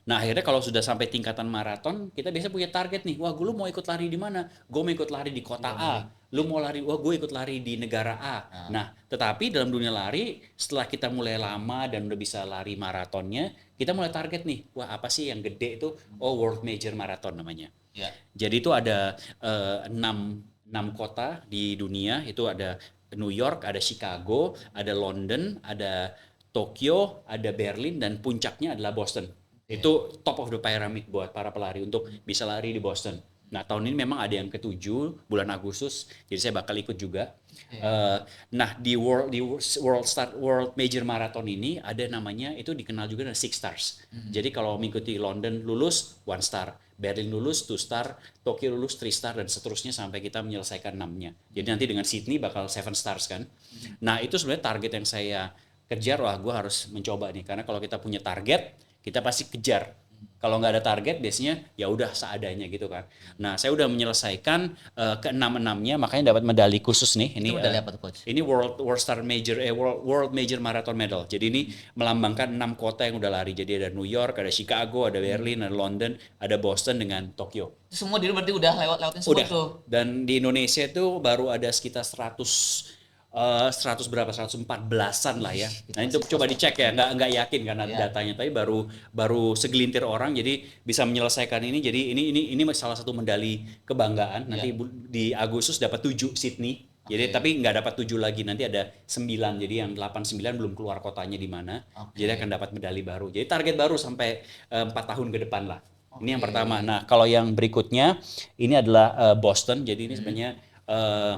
Nah akhirnya kalau sudah sampai tingkatan maraton, kita biasa punya target nih. Wah, lu mau ikut lari di mana? Gue mau ikut lari di kota A. Lu mau lari? Wah, gue ikut lari di negara A. Nah, tetapi dalam dunia lari, setelah kita mulai lama dan udah bisa lari maratonnya, kita mulai target nih. Wah, apa sih yang gede itu? Oh, World Major Marathon namanya. Ya. Jadi itu ada 6 kota di dunia, itu ada New York, ada Chicago, ada London, ada Tokyo, ada Berlin, dan puncaknya adalah Boston. Itu top of the pyramid buat para pelari untuk bisa lari di Boston. Nah, tahun ini memang ada yang ketujuh bulan Agustus, jadi saya bakal ikut juga. Nah, World Major Marathon ini ada namanya, itu dikenal juga dengan Six Stars. Jadi kalau mengikuti London lulus one star, Berlin lulus 2 star, Tokyo lulus 3 star, dan seterusnya sampai kita menyelesaikan 6-nya. Jadi nanti dengan Sydney bakal 7 stars kan. Nah, itu sebenarnya target yang saya kejar. Wah, gue harus mencoba nih, karena kalau kita punya target kita pasti kejar. Kalau nggak ada target biasanya ya udah seadanya gitu kan. Nah, saya udah menyelesaikan ke-6-6-nya, makanya dapat medali khusus nih. Itu medali apa tuh, Coach? Ini World Major Marathon Medal. Jadi ini melambangkan 6 kota yang udah lari. Jadi ada New York, ada Chicago, ada Berlin, ada London, ada Boston dengan Tokyo. Itu semua diri berarti udah lewatin semua Udah. tuh. Dan di Indonesia itu baru ada sekitar 100 berapa, 114-an lah ya. Nah, itu coba dicek ya, nggak yakin karena datanya, tapi baru segelintir orang jadi bisa menyelesaikan ini. Jadi ini salah satu medali kebanggaan. Nanti di Agustus dapat 7 Sydney. Jadi tapi nggak dapat 7 lagi, nanti ada 9. Jadi yang 8-9 belum keluar kotanya di mana. Jadi akan dapat medali baru. Jadi target baru sampai 4 tahun ke depan lah. Ini yang pertama. Nah, kalau yang berikutnya ini adalah Boston. Jadi ini sebenarnya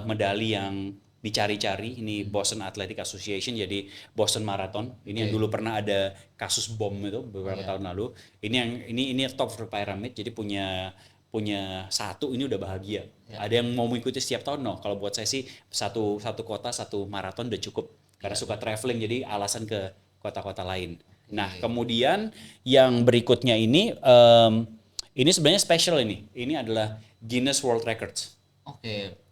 medali yang dicari-cari. Ini Boston Athletic Association, jadi Boston Marathon. Ini yang dulu pernah ada kasus bom itu beberapa tahun lalu. Ini top of the pyramid. Jadi punya satu ini udah bahagia. Ada yang mau mengikuti setiap tahun? No. Kalau buat saya sih satu kota, satu maraton udah cukup. Karena suka traveling, jadi alasan ke kota-kota lain. Nah, kemudian yang berikutnya ini sebenarnya special ini. Ini adalah Guinness World Records.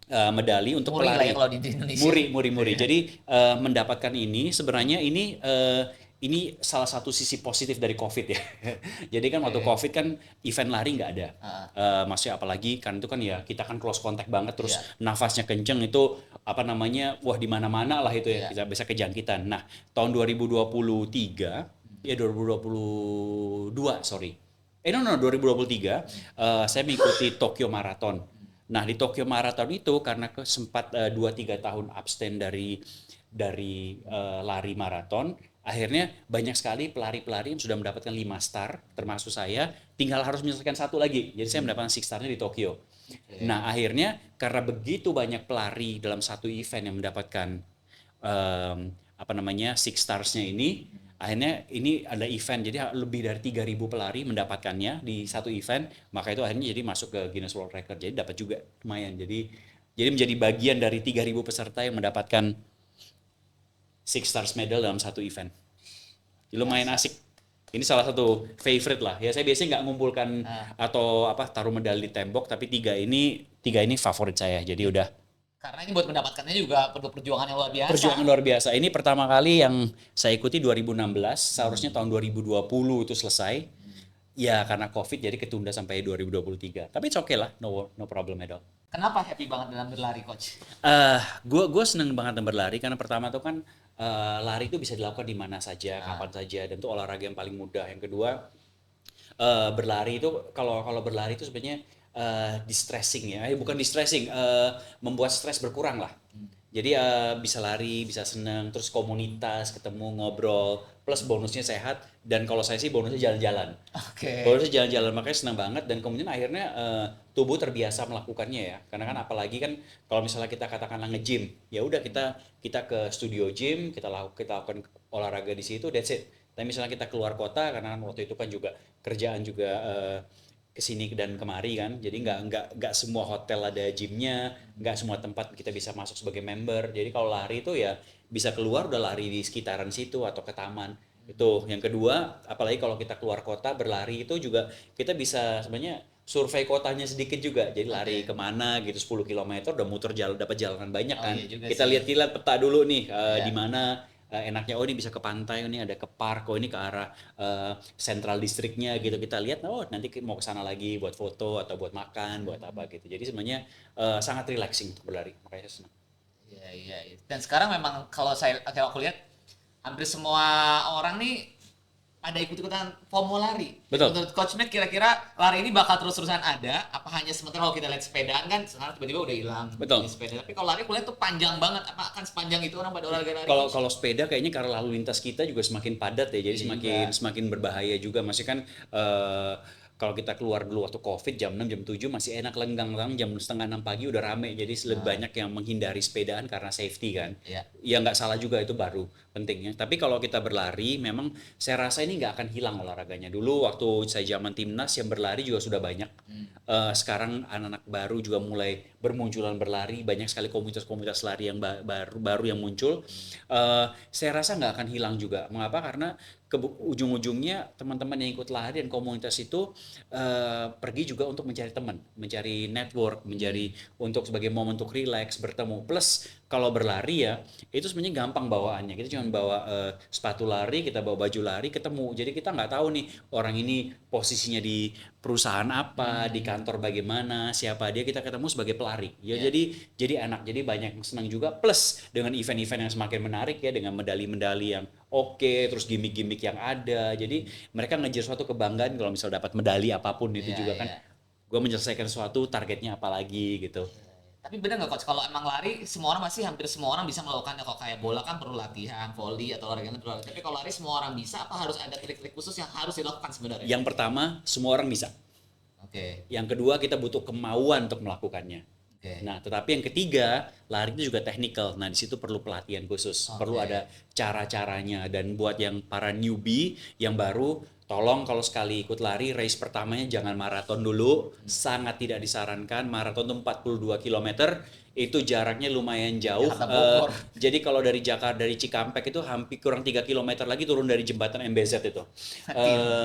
Medali untuk muri pelari. Kalau di Indonesia. Muri. Jadi mendapatkan ini sebenarnya ini salah satu sisi positif dari COVID ya. Jadi kan waktu COVID kan event lari nggak ada. Maksudnya apalagi kan itu kan ya kita kan close contact banget, terus nafasnya kenceng, itu apa namanya, wah di mana-mana lah itu ya, bisa kejangkitan. Nah, tahun 2023 ya 2022 sorry. 2023 saya mengikuti Tokyo Marathon. Nah, di Tokyo Marathon itu karena sempat 2-3 tahun abstain dari lari maraton, akhirnya banyak sekali pelari-pelari yang sudah mendapatkan 5 star, termasuk saya, tinggal harus menyelesaikan satu lagi. Jadi saya mendapatkan 6 starnya di Tokyo. Nah, akhirnya karena begitu banyak pelari dalam satu event yang mendapatkan 6 starsnya ini, akhirnya ini ada event, jadi lebih dari 3.000 pelari mendapatkannya di satu event, maka itu akhirnya jadi masuk ke Guinness World Record, jadi dapat juga lumayan. Jadi menjadi bagian dari 3.000 peserta yang mendapatkan 6 stars medal dalam satu event. Jadi lumayan asik. Ini salah satu favorite lah. Ya saya biasanya nggak ngumpulkan atau taruh medali di tembok, tapi tiga ini favorit saya. Jadi udah. Karena ini buat mendapatkannya juga perlu perjuangan yang luar biasa. Perjuangan luar biasa. Ini pertama kali yang saya ikuti 2016, seharusnya tahun 2020 itu selesai. Ya karena COVID jadi ketunda sampai 2023. Tapi it's okay lah, no problem at all. Kenapa happy banget dalam berlari, Coach? Gue seneng banget dalam berlari karena pertama tuh kan lari itu bisa dilakukan di mana saja, kapan saja, dan itu olahraga yang paling mudah. Yang kedua, berlari itu kalau berlari itu sebenarnya distressing ya, bukan distressing, membuat stres berkurang lah. Jadi bisa lari, bisa seneng, terus komunitas, ketemu, ngobrol, plus bonusnya sehat, dan kalau saya sih bonusnya jalan-jalan. Bonusnya jalan-jalan, makanya senang banget, dan kemudian akhirnya tubuh terbiasa melakukannya ya. Karena kan apalagi kan kalau misalnya kita katakanlah nge-gym, ya udah kita ke studio gym, kita lakukan olahraga di situ, that's it. Tapi misalnya kita keluar kota, karena waktu itu kan juga kerjaan juga kesini dan kemari kan, jadi nggak semua hotel ada gymnya, nggak semua tempat kita bisa masuk sebagai member. Jadi kalau lari itu ya bisa keluar udah lari di sekitaran situ atau ke taman. Itu yang kedua, apalagi kalau kita keluar kota berlari itu juga kita bisa sebenarnya survei kotanya sedikit juga. Jadi lari kemana gitu 10 km udah muter dapat jalanan banyak kan. Kita lihat peta dulu nih di mana enaknya, oh ini bisa ke pantai, oh ini ada ke park, oh ini ke arah central districtnya gitu. Kita lihat, oh nanti mau ke sana lagi buat foto atau buat makan, buat apa gitu. Jadi sebenarnya sangat relaxing untuk berlari, makanya saya senang. Iya. Dan sekarang memang kalau aku lihat hampir semua orang nih pada ikut-ikutan FOMO lari. Betul. Menurut Coach Matt kira-kira lari ini bakal terus-terusan ada? Apa hanya sementara kalau kita lihat sepedaan kan sekarang tiba-tiba udah hilang Betul. di sepeda. Tapi kalau lari kuliah tuh panjang banget. Apa akan sepanjang itu orang pada olahraga lari? Kalau sepeda kayaknya karena lalu lintas kita juga semakin padat ya, jadi Iya semakin berbahaya juga. Maksudnya kan kalau kita keluar dulu waktu Covid jam 6 jam 7 masih enak lenggang, jam setengah 6 pagi udah rame. Jadi lebih banyak yang menghindari sepedaan karena safety kan. Iya. Ya nggak salah juga, itu baru pentingnya. Tapi kalau kita berlari memang saya rasa ini nggak akan hilang olahraganya. Dulu waktu saya zaman timnas yang berlari juga sudah banyak. Sekarang anak-anak baru juga mulai bermunculan berlari, banyak sekali komunitas-komunitas lari yang baru yang muncul. Saya rasa nggak akan hilang juga. Mengapa? Karena ujung-ujungnya teman-teman yang ikut lari dan komunitas itu pergi juga untuk mencari teman, mencari network, mencari untuk sebagai momen untuk relax, bertemu. Plus kalau berlari ya itu sebenarnya gampang bawaannya. Kita cuma bawa sepatu lari, kita bawa baju lari, ketemu. Jadi kita nggak tahu nih orang ini posisinya di perusahaan apa, di kantor bagaimana, siapa dia, kita ketemu sebagai pelari. Ya jadi enak, jadi banyak yang senang juga. Plus dengan event-event yang semakin menarik ya, dengan medali-medali yang oke, terus gimmick-gimmick yang ada. Jadi mereka ngejar suatu kebanggaan kalau misal dapat medali apapun itu juga kan. Gue menyelesaikan suatu targetnya apalagi gitu. Tapi bener nggak Coach, kalau emang lari semua orang hampir semua orang bisa melakukannya. Kalau kayak bola kan perlu latihan, volley atau olahraga kan perlu latihan. Tapi kalau lari semua orang bisa, apa harus ada trik-trik khusus yang harus dilakukan sebenarnya? Yang pertama, semua orang bisa. Oke. Yang kedua, kita butuh kemauan untuk melakukannya. Nah, tetapi yang ketiga, lari itu juga technical. Nah, di situ perlu pelatihan khusus, perlu ada cara-caranya. Dan buat yang para newbie yang baru, tolong kalau sekali ikut lari, race pertamanya jangan maraton dulu. Sangat tidak disarankan. Maraton itu 42 km, itu jaraknya lumayan jauh. Jadi kalau dari Jakarta, dari Cikampek itu hampir kurang 3 km lagi turun dari jembatan MBZ itu.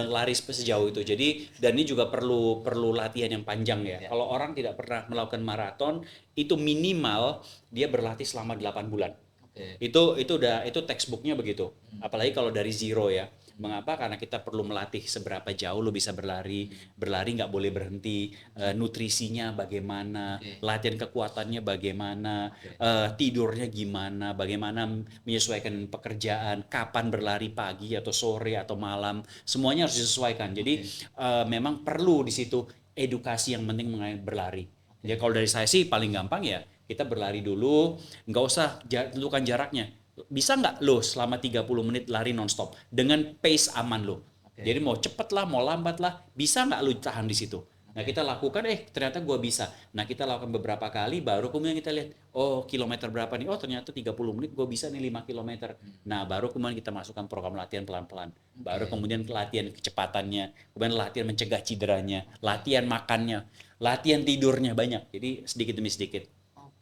Lari sejauh itu. Jadi, dan ini juga perlu latihan yang panjang ya. Kalau orang tidak pernah melakukan maraton, itu minimal dia berlatih selama 8 bulan. Itu textbooknya begitu. Apalagi kalau dari zero ya. Mengapa? Karena kita perlu melatih seberapa jauh lo bisa berlari nggak boleh berhenti, nutrisinya bagaimana, latihan kekuatannya bagaimana, tidurnya gimana, bagaimana menyesuaikan pekerjaan, kapan berlari pagi atau sore atau malam, semuanya harus disesuaikan. Jadi memang perlu di situ edukasi yang penting mengenai berlari. Ya kalau dari saya sih paling gampang ya kita berlari dulu, nggak usah tentukan jaraknya. Bisa nggak lo selama 30 menit lari nonstop dengan pace aman lo? Jadi mau cepet lah, mau lambat lah, bisa nggak lo tahan di situ? Nah kita lakukan, ternyata gua bisa. Nah kita lakukan beberapa kali, baru kemudian kita lihat, oh kilometer berapa nih? Oh ternyata 30 menit gua bisa nih 5 kilometer. Nah baru kemudian kita masukkan program latihan pelan-pelan. Baru kemudian latihan kecepatannya, kemudian latihan mencegah cederanya, latihan makannya, latihan tidurnya banyak. Jadi sedikit demi sedikit.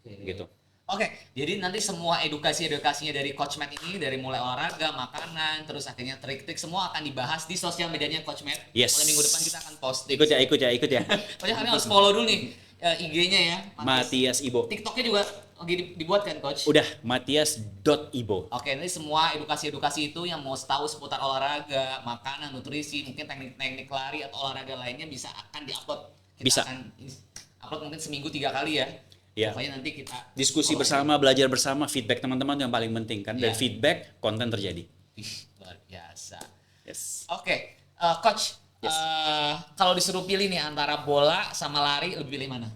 Gitu. Oke, jadi nanti semua edukasinya dari Coach Matt ini, dari mulai olahraga, makanan, terus akhirnya trik-trik semua akan dibahas di sosial medianya Coach Matt. Yes. Mulai minggu depan kita akan posting. Ikut ya. Pokoknya kalian harus follow dulu nih IG-nya ya. Matias Ibo. TikTok-nya juga lagi dibuat kan Coach? Udah, matias.ibo. Oke, nanti semua edukasi-edukasi itu yang mau tahu seputar olahraga, makanan, nutrisi, mungkin teknik-teknik lari atau olahraga lainnya akan diupload. Kita akan upload mungkin seminggu 3 kali ya. Ya. Pokoknya nanti kita diskusi bersama, belajar bersama, feedback teman-teman yang paling penting kan. Dari feedback, konten terjadi. Luar biasa. Yes. Oke, Coach, kalau disuruh pilih nih antara bola sama lari, lebih pilih mana?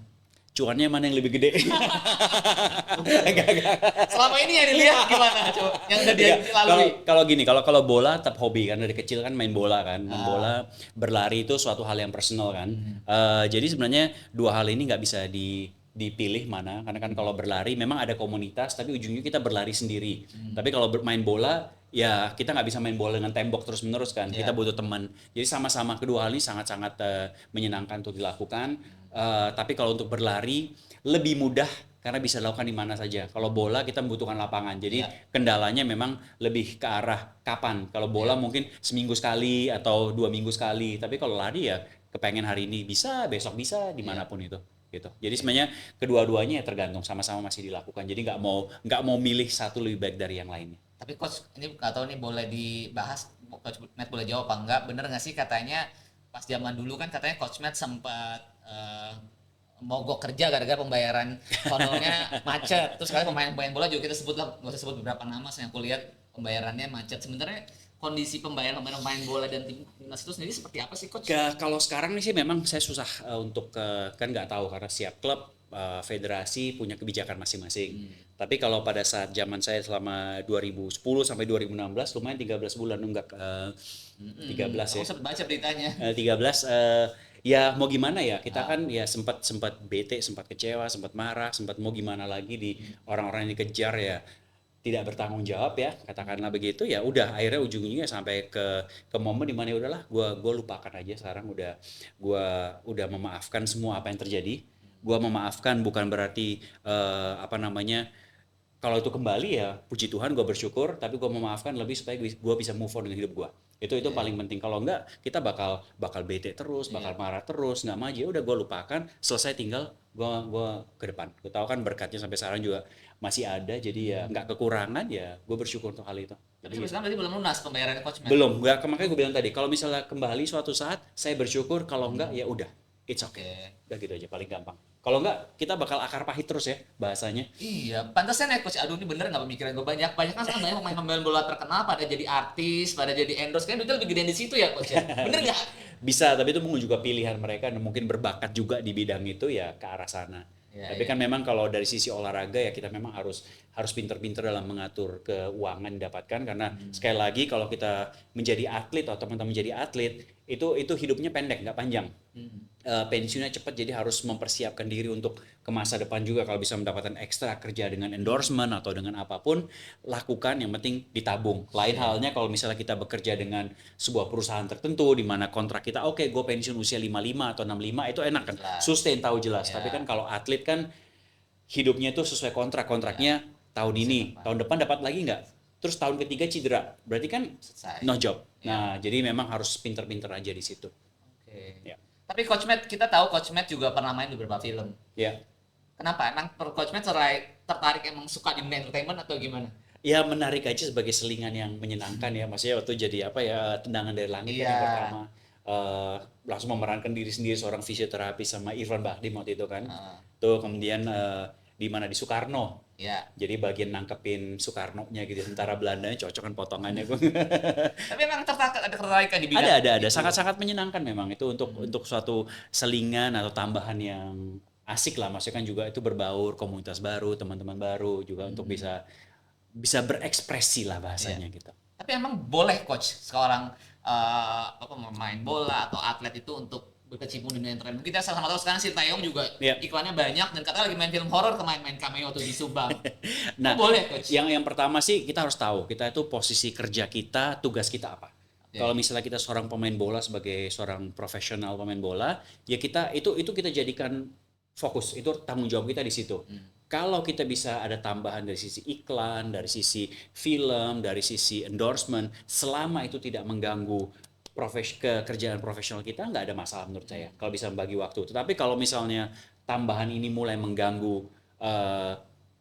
Cuannya mana yang lebih gede? Selama ini yang dilihat gimana? Coba yang udah dia lalui. Kalau gini, kalau bola tetap hobi kan, dari kecil kan main bola kan. Main bola, berlari itu suatu hal yang personal kan. Jadi sebenarnya dua hal ini nggak bisa dipilih mana, karena kan kalau berlari memang ada komunitas, tapi ujungnya kita berlari sendiri. Tapi kalau main bola, ya kita nggak bisa main bola dengan tembok terus menerus kan. Kita butuh teman. Jadi sama-sama kedua hal ini sangat-sangat menyenangkan untuk dilakukan. Tapi kalau untuk berlari lebih mudah karena bisa dilakukan di mana saja. Kalau bola kita membutuhkan lapangan. Jadi kendalanya memang lebih ke arah kapan. Kalau bola mungkin seminggu sekali atau 2 minggu sekali. Tapi kalau lari ya kepengen hari ini bisa, besok bisa, dimanapun itu. Gitu. Jadi sebenarnya kedua-duanya ya tergantung, sama-sama masih dilakukan. Jadi nggak mau milih satu lebih baik dari yang lainnya. Tapi Coach, ini nggak tahu nih boleh dibahas, Coach Matt boleh jawab apa enggak? Bener nggak sih katanya pas zaman dulu kan katanya Coach Matt sempat mogok kerja gara-gara pembayaran honornya macet. Terus kali pemain bola juga kita sebut lah, nggak usah sebut beberapa nama, yang aku lihat pembayarannya macet. Sebenarnya kondisi pemain bola dan timnas itu sendiri seperti apa sih coach? Kalau sekarang nih sih memang saya susah untuk kan nggak tahu karena setiap klub federasi punya kebijakan masing-masing. Tapi kalau pada saat zaman saya selama 2010 sampai 2016 lumayan 13 bulan nunggak 13 ya. Aku sempat baca beritanya. 13 ya mau gimana ya kita kan ya sempat bete, sempat kecewa, sempat marah, sempat mau gimana lagi di orang-orang yang dikejar ya tidak bertanggung jawab ya katakanlah begitu ya udah akhirnya ujung-ujungnya sampai ke momen dimana ya udahlah gua lupakan aja sekarang gua udah memaafkan semua apa yang terjadi. Gua memaafkan bukan berarti apa namanya kalau itu kembali ya puji Tuhan gue bersyukur tapi gue memaafkan lebih supaya gue bisa move on dengan hidup gue itu paling penting. Kalau enggak kita bakal bete terus, bakal marah terus, nggak maju. Ya udah gue lupakan, selesai, tinggal gue ke depan. Gue tahu kan berkatnya sampai sekarang juga masih ada, jadi ya nggak kekurangan, ya gue bersyukur untuk hal itu. Tapi sampai sekarang berarti belum lunas pembayaran coach Matt? Belum, makanya gue bilang tadi kalau misalnya kembali suatu saat saya bersyukur, kalau enggak ya udah it's okay. Udah gitu aja paling gampang. Kalau enggak, kita bakal akar pahit terus ya bahasanya. Iya, pantasnya nih coach. Aduh, ini bener nggak pemikiran gue banyak. Banyak kan sekarang banyak pemain bola terkenal pada jadi artis, pada jadi endorse. Kayaknya duitnya lebih gedean di situ ya coach ya. Bener nggak? Bisa, tapi itu mungkin juga pilihan mereka dan mungkin berbakat juga di bidang itu ya ke arah sana. Ya, Tapi kan memang kalau dari sisi olahraga ya kita memang harus pinter-pinter dalam mengatur keuangan didapatkan karena sekali lagi kalau kita menjadi atlet atau teman-teman menjadi atlet itu hidupnya pendek nggak panjang. Pensiunnya cepat, jadi harus mempersiapkan diri untuk ke masa depan juga. Kalau bisa mendapatkan ekstra kerja dengan endorsement atau dengan apapun, lakukan, yang penting ditabung. Lain halnya kalau misalnya kita bekerja dengan sebuah perusahaan tertentu di mana kontrak kita oke, gue pensiun usia 55 atau 65, itu enak kan, sustain tahu jelas. Tapi kan kalau atlet kan hidupnya itu sesuai kontraknya tahun ini, tahun depan dapat lagi nggak, terus tahun ketiga cedera, berarti kan no job. Nah jadi memang harus pinter-pinter aja di situ. Ya. Tapi Coach Matt, kita tahu Coach Matt juga pernah main di beberapa film. Ya. Kenapa? Emang Coach Matt tertarik emang suka di dunia entertainment atau gimana? Ya menarik aja sebagai selingan yang menyenangkan ya. Maksudnya waktu jadi apa ya, tendangan dari langit yang pertama. Langsung memerankan diri sendiri seorang fisioterapis sama Irfan Bahdim waktu itu kan. Tuh kemudian di mana di Soekarno. Ya. Jadi bagian nangkepin Soekarno-nya gitu, tentara Belandanya cocok kan potongannya. Tapi memang ada ketertarikan di bidang ada sangat-sangat menyenangkan memang itu untuk suatu selingan atau tambahan yang asik lah. Maksudnya kan juga itu berbaur komunitas baru, teman-teman baru juga untuk bisa berekspresi lah bahasanya gitu. Tapi emang boleh coach seorang pemain bola atau atlet itu untuk berkecimpung di dunia entertainment? Kita sama tahu sekarang Sintayong juga iklannya banyak dan katanya lagi main film horor, main cameo tuh di Subang. Nah, boleh coach? Yang pertama sih kita harus tahu kita itu posisi kerja kita, tugas kita apa. Kalau misalnya kita seorang pemain bola, sebagai seorang profesional pemain bola, ya kita itu kita jadikan fokus, itu tanggung jawab kita di situ. Kalau kita bisa ada tambahan dari sisi iklan, dari sisi film, dari sisi endorsement, selama itu tidak mengganggu kerjaan profesional kita, nggak ada masalah menurut saya kalau bisa membagi waktu. Tetapi kalau misalnya tambahan ini mulai mengganggu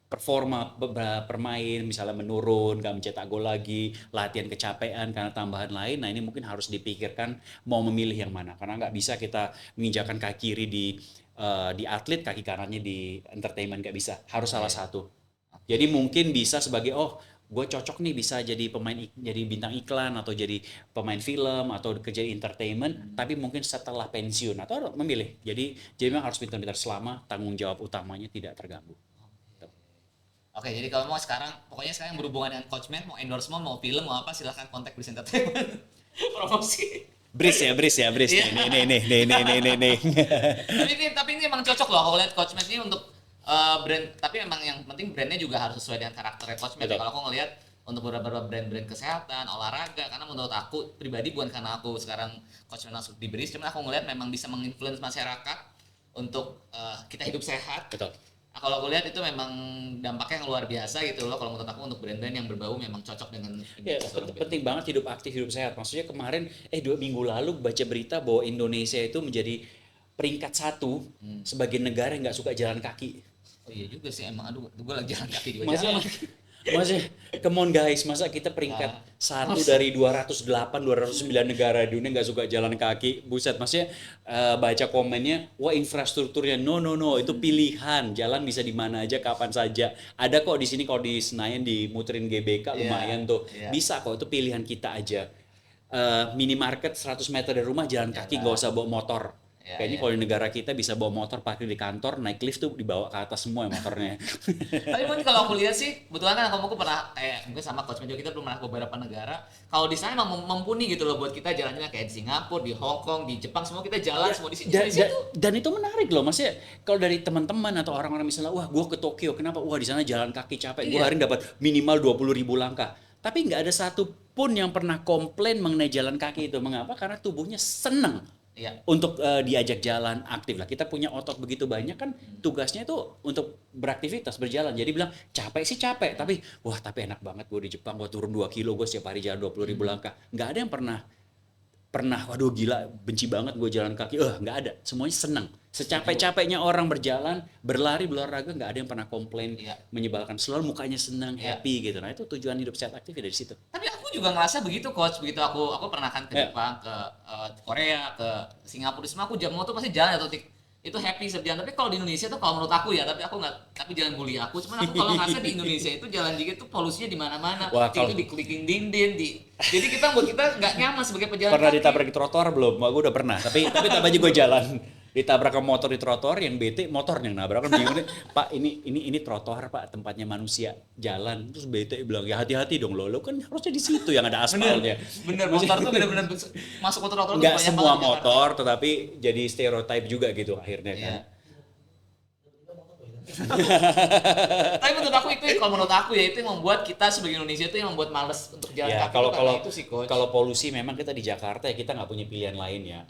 performa permain, misalnya menurun, nggak mencetak gol lagi, latihan kecapean karena tambahan lain, nah ini mungkin harus dipikirkan mau memilih yang mana. Karena nggak bisa kita menginjakan kaki kiri di atlet, kaki kanannya di entertainment, nggak bisa, harus salah satu. Jadi mungkin bisa sebagai gue cocok nih bisa jadi jadi bintang iklan atau jadi pemain film atau kerja di entertainment, tapi mungkin setelah pensiun atau memilih. Jadi memang harus pintar-pintar selama tanggung jawab utamanya tidak terganggu. Oke, jadi kalau mau pokoknya sekarang yang berhubungan dengan Coach Matt, mau endorsement, mau film, mau apa, silahkan kontak Breeze Entertainment. Promosi. Breeze ya. Ini. Tapi ini emang cocok loh kalau lihat Coach Matt ini untuk brand, tapi memang yang penting brandnya juga harus sesuai dengan karakternya Coach Matt. Kalau aku ngelihat untuk beberapa brand-brand kesehatan, olahraga, karena menurut aku pribadi, bukan karena aku sekarang Coach Matt masuk di Breeze, cuman aku ngelihat memang bisa menginfluence masyarakat untuk kita hidup sehat. Betul. Nah, kalau aku lihat itu memang dampaknya yang luar biasa gitu loh. Kalau menurut aku untuk brand-brand yang berbau memang cocok dengan penting banget hidup aktif, hidup sehat. Maksudnya kemarin 2 minggu lalu baca berita bahwa Indonesia itu menjadi peringkat 1 sebagai negara yang nggak suka jalan kaki. Oh iya juga sih emang, aduh gue lagi jalan kaki juga. Maksudnya, come on guys, masa kita peringkat satu dari 208, 209 negara di dunia nggak suka jalan kaki? Buset, maksudnya baca komennya, wah infrastrukturnya, no no no, itu pilihan, jalan bisa di mana aja, kapan saja. Ada kok di sini kalau di Senayan dimuterin GBK lumayan tuh, bisa kok, itu pilihan kita aja. Minimarket 100 meter dari rumah jalan kaki, nggak usah bawa motor. Kayaknya kalau di negara kita bisa bawa motor parkir di kantor, naik lift tuh dibawa ke atas semua ya motornya. Tapi mungkin kalau aku lihat sih, kebetulan kan aku pernah mungkin sama coach Mejo kita belum pernah ke beberapa negara. Kalau di sana emang mumpuni gitu loh buat kita jalan-jalan kayak di Singapura, di Hong Kong, di Jepang semua kita jalan semua di sini. Dan itu menarik loh, maksudnya kalau dari teman-teman atau orang-orang misalnya, wah gue ke Tokyo, kenapa? Wah di sana jalan kaki capek, gue hari ini dapat minimal 20.000 langkah. Tapi nggak ada satupun yang pernah komplain mengenai jalan kaki itu. Mengapa? Karena tubuhnya seneng untuk diajak jalan aktif lah. Kita punya otot begitu banyak kan, tugasnya itu untuk beraktivitas, berjalan. Jadi bilang capek sih capek, tapi wah tapi enak banget gue di Jepang, gue turun 2 kilo, gue setiap hari jalan 20.000 langkah. Nggak ada yang pernah waduh gila benci banget gue jalan kaki, nggak ada, semuanya senang. Secapek-capeknya orang berjalan, berlari, berolahraga, nggak ada yang pernah komplain menyebalkan, selalu mukanya senang, happy gitu. Nah itu tujuan hidup sehat aktif dari situ. Tapi aku juga ngerasa begitu coach, begitu aku pernah kan ke Jepang, ke Korea, ke Singapura, semua aku jam motor pasti jalan atau itu happy sejalan. Tapi kalau di Indonesia tuh kalau menurut aku ya, tapi jangan bully aku. Cuman aku kalau ngerasa di Indonesia itu jalan dikit tuh polusinya di mana-mana. Itu dikeliling dinding, jadi kita nggak nyaman sebagai pejalan pernah kaki. ditabrak di trotoar belum? Gue udah pernah. Tapi tetap aja gue jalan. Ditabrak ke motor di trotoar, yang bete motornya yang nabrak, kan bingung nih, Pak ini trotoar Pak, tempatnya manusia jalan. Terus bete bilang ya hati-hati dong lo kan harusnya di situ yang ada aspalnya. Bener, motor tuh bener-bener masuk ke trotoar tuh nggak banyak semua banget motor, tetapi jadi stereotype juga gitu akhirnya kan. Tapi menurut aku itu yang membuat kita sebagai Indonesia itu yang membuat males untuk jalan kaki. Itu sih coach. Kalau polusi memang kita di Jakarta ya kita nggak punya pilihan lain ya.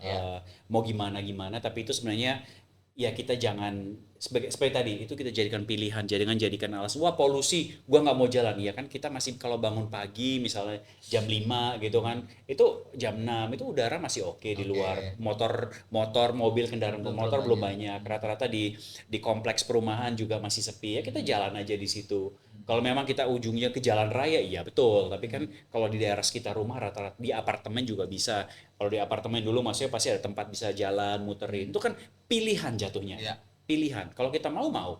Mau gimana tapi itu sebenarnya ya kita jangan seperti tadi itu kita jadikan pilihan, jadikan alasan wah polusi gua nggak mau jalan. Ya kan kita masih kalau bangun pagi misalnya jam 5 gitu kan, itu jam 6 itu udara masih oke di luar, motor mobil kendaraan bermotor belum banyak, rata-rata di kompleks perumahan juga masih sepi, ya kita jalan aja di situ. Kalau memang kita ujungnya ke jalan raya, iya betul. Tapi kan kalau di daerah sekitar rumah rata-rata di apartemen juga bisa. Kalau di apartemen dulu maksudnya pasti ada tempat bisa jalan, muterin. Itu kan pilihan jatuhnya. Pilihan. Kalau kita mau.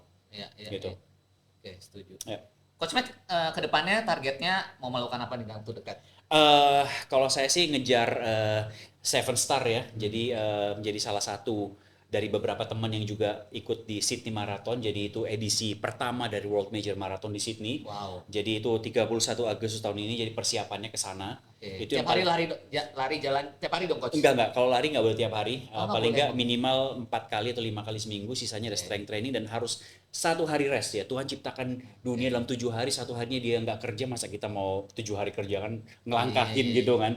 Gitu. Oke, setuju. Coach Matt, kedepannya targetnya mau melakukan apa di waktu dekat? Kalau saya sih ngejar 7 star ya. Jadi menjadi salah satu dari beberapa teman yang juga ikut di Sydney Marathon. Jadi itu edisi pertama dari World Major Marathon di Sydney. Wow. Jadi itu 31 Agustus tahun ini, jadi persiapannya ke sana. Itu tiap hari lari jalan tiap hari dong coach? Enggak, kalau lari nggak boleh tiap hari. Paling nggak minimal 4 kali atau 5 kali seminggu, sisanya ada strength training dan harus 1 hari rest ya. Tuhan ciptakan dunia dalam 7 hari, 1 harinya dia nggak kerja, masa kita mau 7 hari kerja kan ngelangkahin gitu kan.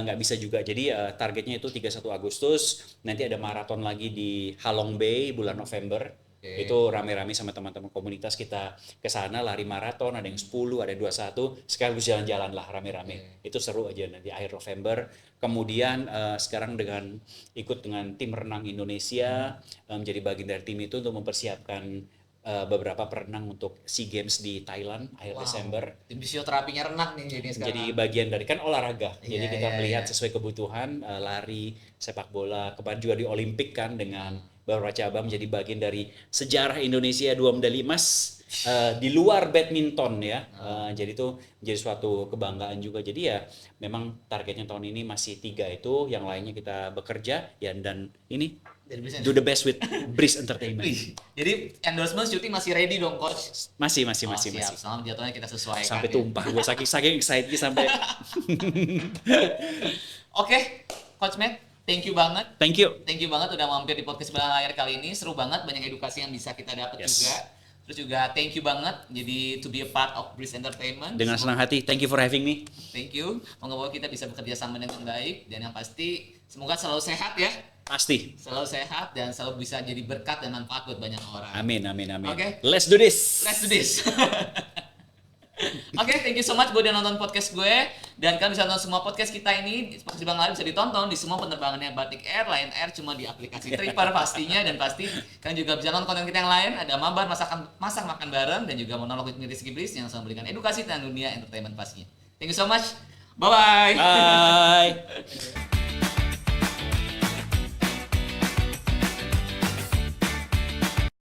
Nggak bisa juga. Jadi targetnya itu 31 Agustus, nanti ada maraton lagi di Halong Bay bulan November. Itu rame-rame sama teman-teman komunitas kita ke sana lari maraton, ada yang 10, ada yang 21, sekaligus jalan-jalan lah rame-rame. Itu seru aja nanti akhir November. Kemudian sekarang ikut dengan tim renang Indonesia, menjadi bagian dari tim itu untuk mempersiapkan beberapa perenang untuk SEA Games di Thailand akhir Desember. Tim fisioterapinya renang nih jadi sekarang. Jadi bagian dari kan olahraga. Jadi kita melihat sesuai kebutuhan, lari, sepak bola, kemarin juga di Olimpik kan dengan beberapa cabang, menjadi bagian dari sejarah Indonesia 2 medali emas di luar badminton ya. Jadi itu menjadi suatu kebanggaan juga. Jadi ya memang targetnya tahun ini masih 3 itu, yang lainnya kita bekerja ya, dan ini do the best with Breeze Entertainment. Jadi endorsement syuting masih ready dong coach? Masih. Siap. Selama jatuhnya kita sesuaikan. Sampai tumpah, gue saking excited sampai. Oke, Coach Matt, thank you banget. Thank you banget udah mampir di podcast Belah Layar kali ini. Seru banget, banyak edukasi yang bisa kita dapat juga. Terus juga thank you banget jadi to be a part of Breeze Entertainment. Dengan senang hati, thank you for having me. Thank you. Moga-moga kita bisa bekerja sama dengan baik, dan yang pasti semoga selalu sehat ya. Pasti. Selalu sehat dan selalu bisa jadi berkat dan manfaat buat banyak orang. Amin. Oke. Let's do this. Oke, thank you so much buat yang nonton podcast gue. Dan kalian bisa nonton semua podcast kita ini Podcast Bang Lari bisa ditonton di semua penerbangannya Batik Air, Lion Air, cuma di aplikasi Tripper pastinya. Dan pasti kalian juga bisa nonton konten kita yang lain. Ada Mabar, masak makan bareng, dan juga Monolog with Rizky Blis yang selalu memberikan edukasi tentang dunia entertainment pastinya. Thank you so much. Bye-bye. Bye.